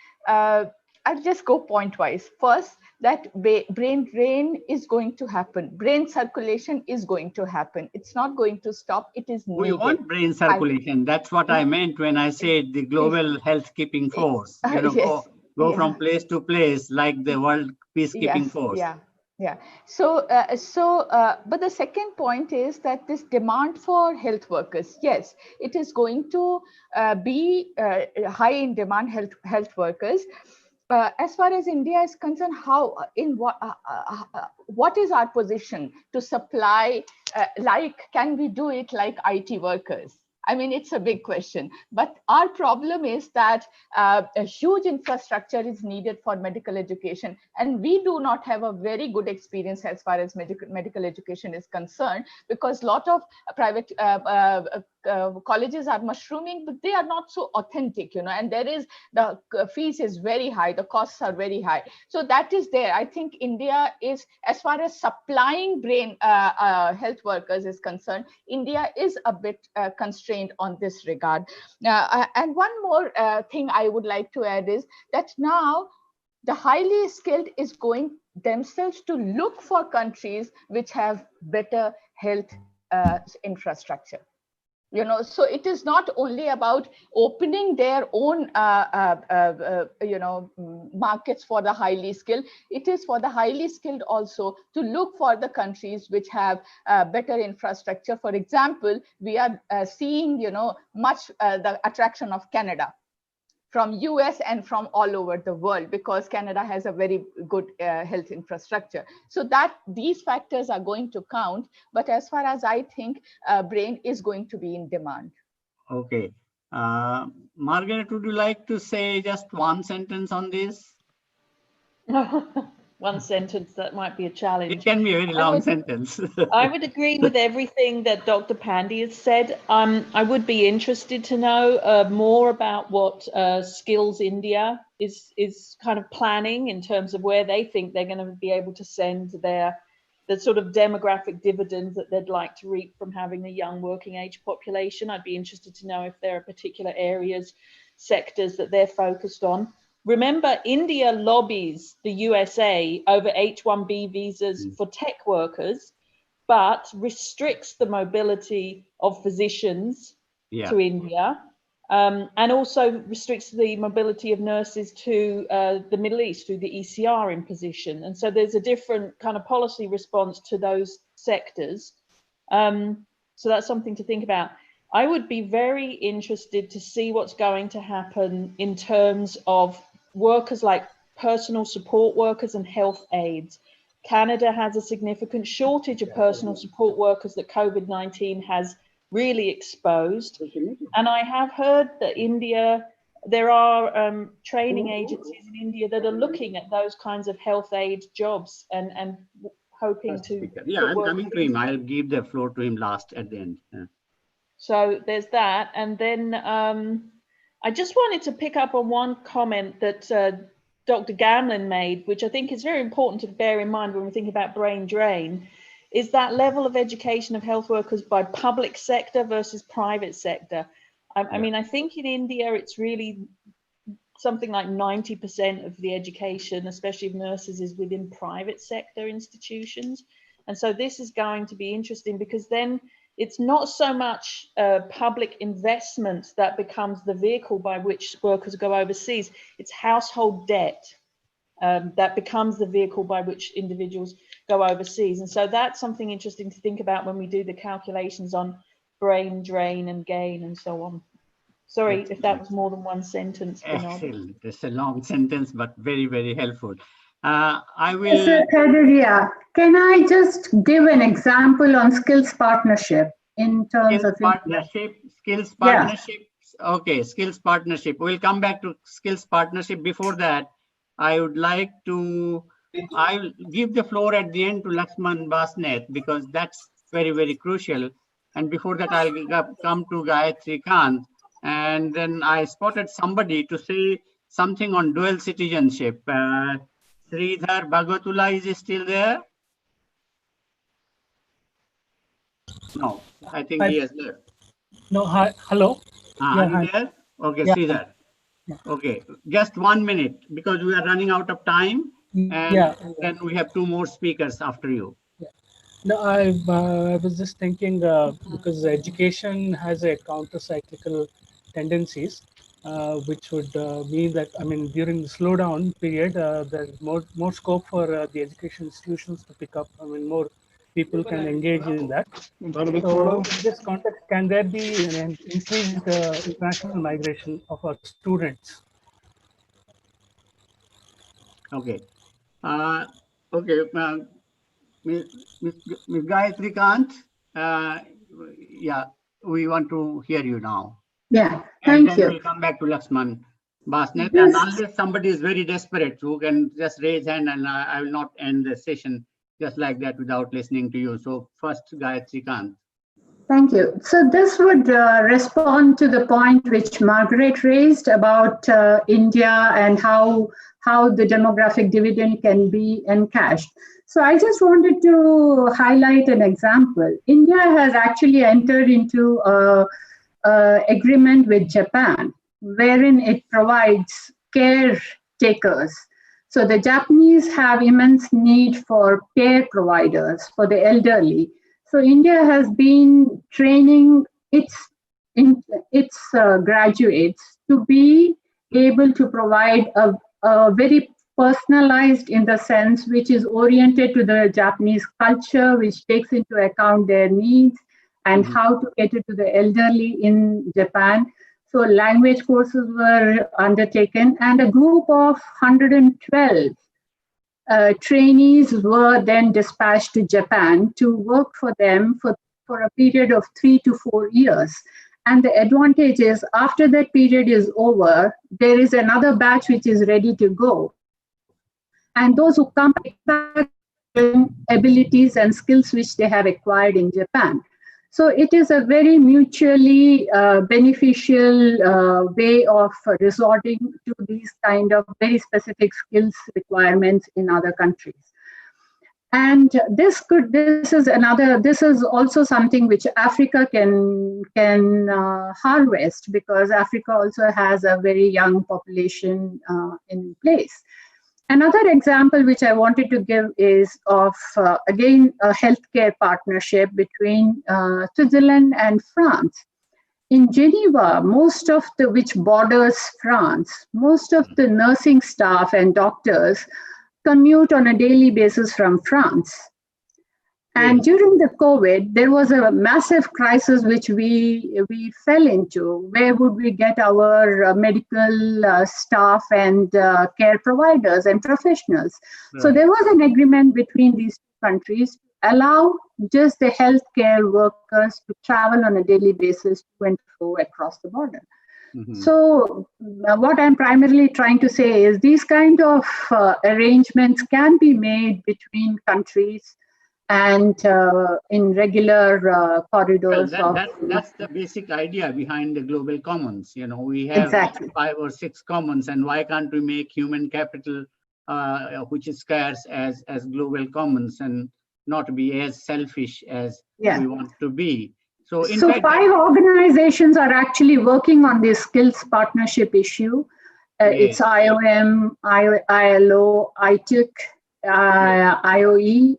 I'll just go point wise. First, that brain drain is going to happen. Brain circulation is going to happen. It's not going to stop. It is needed. We want brain circulation. That's what I meant when I said the global health keeping force. Yes. Go from place to place like the world peacekeeping force. Yeah. So, but the second point is that this demand for health workers, yes, it is going to be high in demand health workers. As far as India is concerned, what is our position to supply? Can we do it like IT workers? I mean, it's a big question, but our problem is that a huge infrastructure is needed for medical education, and we do not have a very good experience as far as medical education is concerned, because a lot of private colleges are mushrooming, but they are not so authentic, and the fees is very high, the costs are very high. So that is there. I think India is, as far as supplying brain health workers is concerned, India is a bit constrained on this regard. And one more thing I would like to add is that now the highly skilled is going themselves to look for countries which have better health infrastructure. So it is not only about opening their own, markets for the highly skilled. It is for the highly skilled also to look for the countries which have better infrastructure. For example, we are seeing, much the attraction of Canada from US and from all over the world, because Canada has a very good health infrastructure. So that these factors are going to count. But as far as I think, brain is going to be in demand. Okay. Margaret, would you like to say just one sentence on this? One sentence, that might be a challenge. It can be a very long sentence. I would agree with everything that Dr. Pandey has said. I would be interested to know more about what Skills India is kind of planning in terms of where they think they're going to be able to send the sort of demographic dividends that they'd like to reap from having a young working age population. I'd be interested to know if there are particular areas, sectors that they're focused on. Remember, India lobbies the USA over H-1B visas for tech workers, but restricts the mobility of physicians to India, and also restricts the mobility of nurses to the Middle East through the ECR imposition. And so there's a different kind of policy response to those sectors. So that's something to think about. I would be very interested to see what's going to happen in terms of workers like personal support workers and health aides. Canada has a significant shortage of personal support workers that COVID-19 has really exposed. And I have heard that there are training agencies in India that are looking at those kinds of health aid jobs and hoping to. Yeah, I'm coming to him. I'll give the floor to him last at the end. Yeah. So there's that. And then I just wanted to pick up on one comment that Dr. Gamlin made, which I think is very important to bear in mind when we think about brain drain, is that level of education of health workers by public sector versus private sector. I mean, I think in India, it's really something like 90% of the education, especially of nurses, is within private sector institutions. And so this is going to be interesting, because then it's not so much public investment that becomes the vehicle by which workers go overseas. It's household debt that becomes the vehicle by which individuals go overseas. And so that's something interesting to think about when we do the calculations on brain drain and gain and so on. Sorry if that was more than one sentence. Excellent. It's a long sentence, but very, very helpful. I will. Mr. Kaderia, can I just give an example on skills partnership in terms of skills partnership? Okay, skills partnership. We'll come back to skills partnership. Before that, I would like to, I'll give the floor at the end to Laxman Basnet, because that's very, very crucial. And before that, I'll come to Gayatri Kant. And then I spotted somebody to say something on dual citizenship. Sridhar Bhagatullah is still there? No, I think he has left. No, hi, hello. Are you there? Okay, yeah. Sridhar. Yeah. Okay, just 1 minute, because we are running out of time. And then we have 2 more speakers after you. Yeah. No, I was just thinking, because education has a counter-cyclical tendencies, which would mean that, I mean, during the slowdown period, there's more scope for the education institutions to pick up. I mean, more people can engage in that. So in this context, can there be an increased international migration of our students? Okay. Okay. Ms. Gayatri Kant, yeah, we want to hear you now. Yeah, and thank then you. We'll come back to Laxman Basnet. And unless somebody is very desperate, who can just raise hand, and I will not end the session just like that without listening to you. So first, Gayatri Kant. Thank you. So this would respond to the point which Margaret raised about India and how the demographic dividend can be encashed. So I just wanted to highlight an example. India has actually entered into an agreement with Japan, wherein it provides caretakers. So the Japanese have immense need for care providers for the elderly. So India has been training its graduates to be able to provide a very personalized, in the sense which is oriented to the Japanese culture, which takes into account their needs and how to cater to the elderly in Japan. So language courses were undertaken, and a group of 112 trainees were then dispatched to Japan to work for them for a period of 3 to 4 years. And the advantage is, after that period is over, there is another batch which is ready to go. And those who come back abilities and skills which they have acquired in Japan. So it is a very mutually beneficial way of resorting to these kind of very specific skills requirements in other countries. And this is also something which Africa can harvest, because Africa also has a very young population in place. Another example which I wanted to give is of, again, a healthcare partnership between Switzerland and France. In Geneva, which borders France, most of the nursing staff and doctors commute on a daily basis from France. And during the COVID, there was a massive crisis which we fell into. Where would we get our medical staff and care providers and professionals? Right. So there was an agreement between these two countries to allow just the healthcare workers to travel on a daily basis to and fro across the border. So what I'm primarily trying to say is these kind of arrangements can be made between countries, and in regular corridors Well, of. that's the basic idea behind the global commons. You know, we have Exactly. 5 or 6 commons, and why can't we make human capital, which is scarce, as global commons, and not be as selfish as we want to be? So, in fact, 5 organizations are actually working on this skills partnership issue. It's IOM, ILO, ITIC, IOE,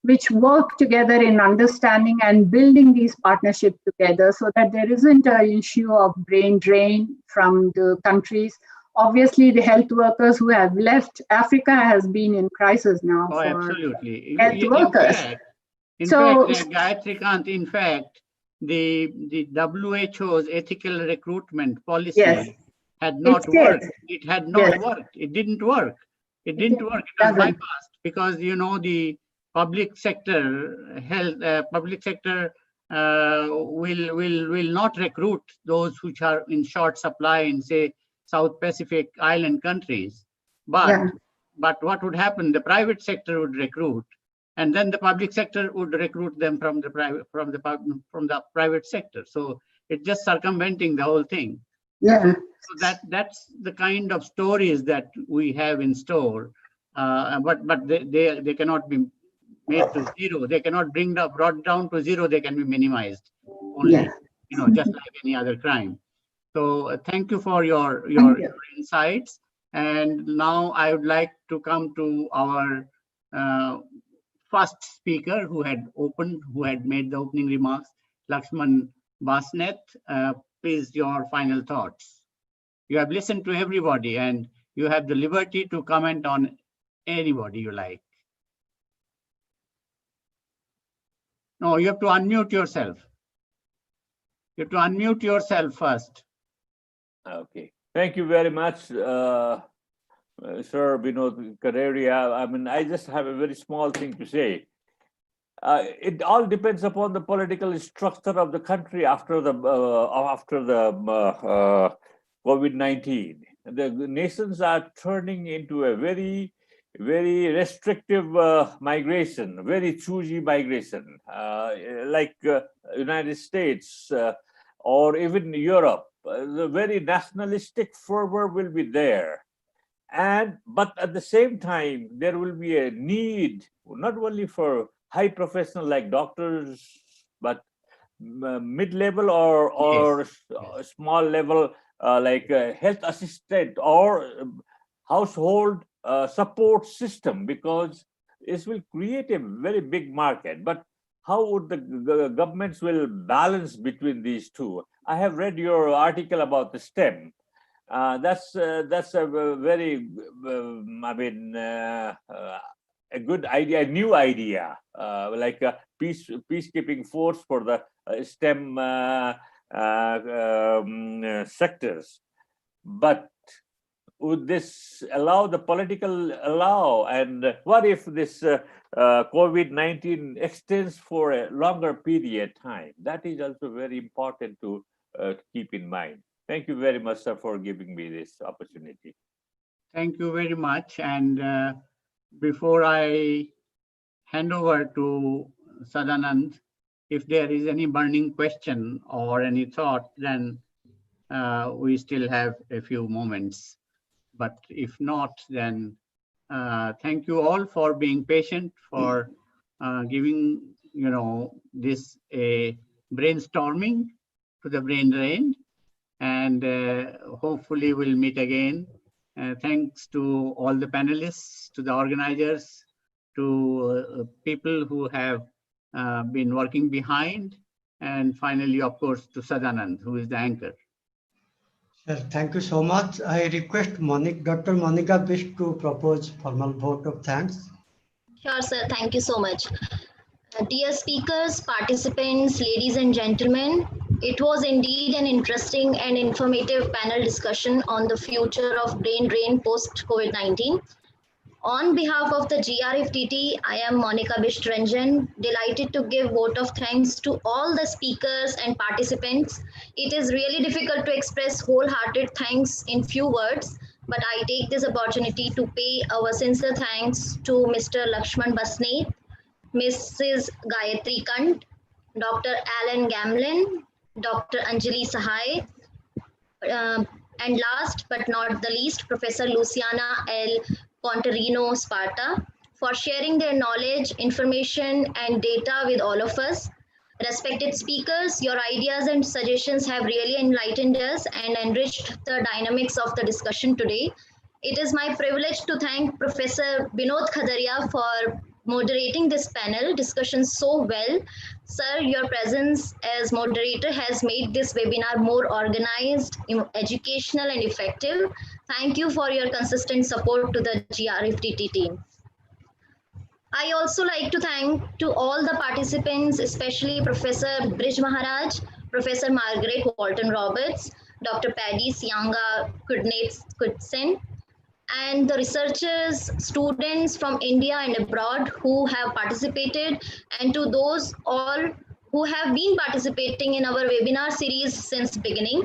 which work together in understanding and building these partnerships together so that there isn't an issue of brain drain from the countries. Obviously, the health workers who have left Africa has been in crisis now for absolutely. health workers. In fact, Gayatri Kant, in fact, the WHO's ethical recruitment policy had not worked. It had not worked. It didn't work. It didn't work. It was bypassed because, you know, the public sector will not recruit those which are in short supply in, say, South Pacific island countries. But what would happen? The private sector would recruit, and then the public sector would recruit them from the private sector. So it's just circumventing the whole thing. Yeah. So that's the kind of stories that we have in store, but they cannot be made to zero. They cannot brought down to zero. They can be minimized only, you know, just like any other crime. So thank you for your insights. And now I would like to come to our first speaker who had made the opening remarks, Laxman Basnet. Please, your final thoughts. You have listened to everybody and you have the liberty to comment on anybody you like. No, you have to unmute yourself. You have to unmute yourself first. Okay. Thank you very much, Sir Vinod Kareria. I mean, I just have a very small thing to say. It all depends upon the political structure of the country after the COVID-19. The nations are turning into a very restrictive migration, very choosy migration, like United States or even Europe. The very nationalistic fervor will be there. But at the same time, there will be a need, not only for high professional like doctors, but mid-level or small level like health assistant or household support system, because this will create a very big market. But how would the governments will balance between these two? I have read your article about the STEM. That's a very, a good idea, a new idea, like a peacekeeping force for the STEM sectors. But would this allow the political allow? And what if this COVID-19 extends for a longer period time? That is also very important to keep in mind. Thank you very much, sir, for giving me this opportunity. Thank you very much. And before I hand over to Sadanand, if there is any burning question or any thought, then we still have a few moments. But if not, then thank you all for being patient, for giving, you know, this a brainstorming to the brain drain. And hopefully we'll meet again. Thanks to all the panelists, to the organizers, to people who have been working behind, and finally, of course, to Sadanand, who is the anchor. Sir, thank you so much. I request Dr. Monica Basnet to propose formal vote of thanks. Sure, sir. Thank you so much. Dear speakers, participants, ladies and gentlemen, it was indeed an interesting and informative panel discussion on the future of brain drain post-COVID-19. On behalf of the GRFDT, I am Monica Basnet, delighted to give vote of thanks to all the speakers and participants. It is really difficult to express wholehearted thanks in few words, but I take this opportunity to pay our sincere thanks to Mr. Laxman Basnet, Mrs. Gayatri Kant, Dr. Alan Gamlin, Dr. Anjali Sahai, and last but not the least, Professor Luciana L. Contarino Sparta, for sharing their knowledge, information, and data with all of us. Respected speakers, your ideas and suggestions have really enlightened us and enriched the dynamics of the discussion today. It is my privilege to thank Professor Binod Khadaria for moderating this panel discussion so well. Sir, your presence as moderator has made this webinar more organized, educational, and effective. Thank you for your consistent support to the GRFDT team. I also like to thank to all the participants, especially Professor Brij Maharaj, Professor Margaret Walton Roberts, Dr. Paddy Sianga Kudsen, and the researchers, students from India and abroad who have participated, and to those all who have been participating in our webinar series since beginning.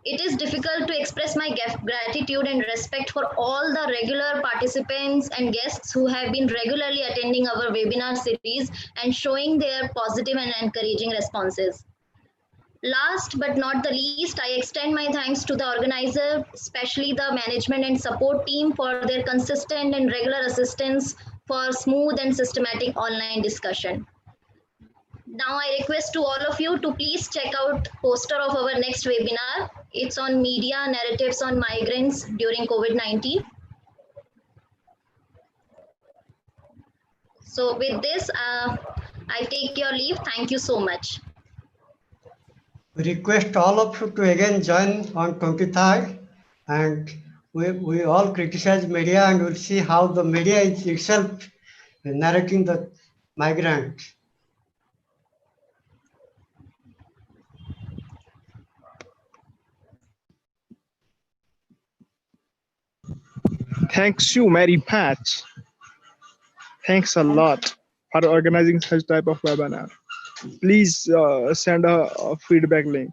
It is difficult to express my gratitude and respect for all the regular participants and guests who have been regularly attending our webinar series and showing their positive and encouraging responses. Last but not the least, I extend my thanks to the organizer, especially the management and support team, for their consistent and regular assistance for smooth and systematic online discussion. Now I request to all of you to please check out poster of our next webinar. It's on media narratives on migrants during COVID-19. So with this, I take your leave. Thank you so much. We request all of you to again join on 23rd, and we all criticize media, and we'll see how the media is itself narrating the migrants. Thanks you, Mary Pat. Thanks a lot for organizing such type of webinar. Please send a feedback link.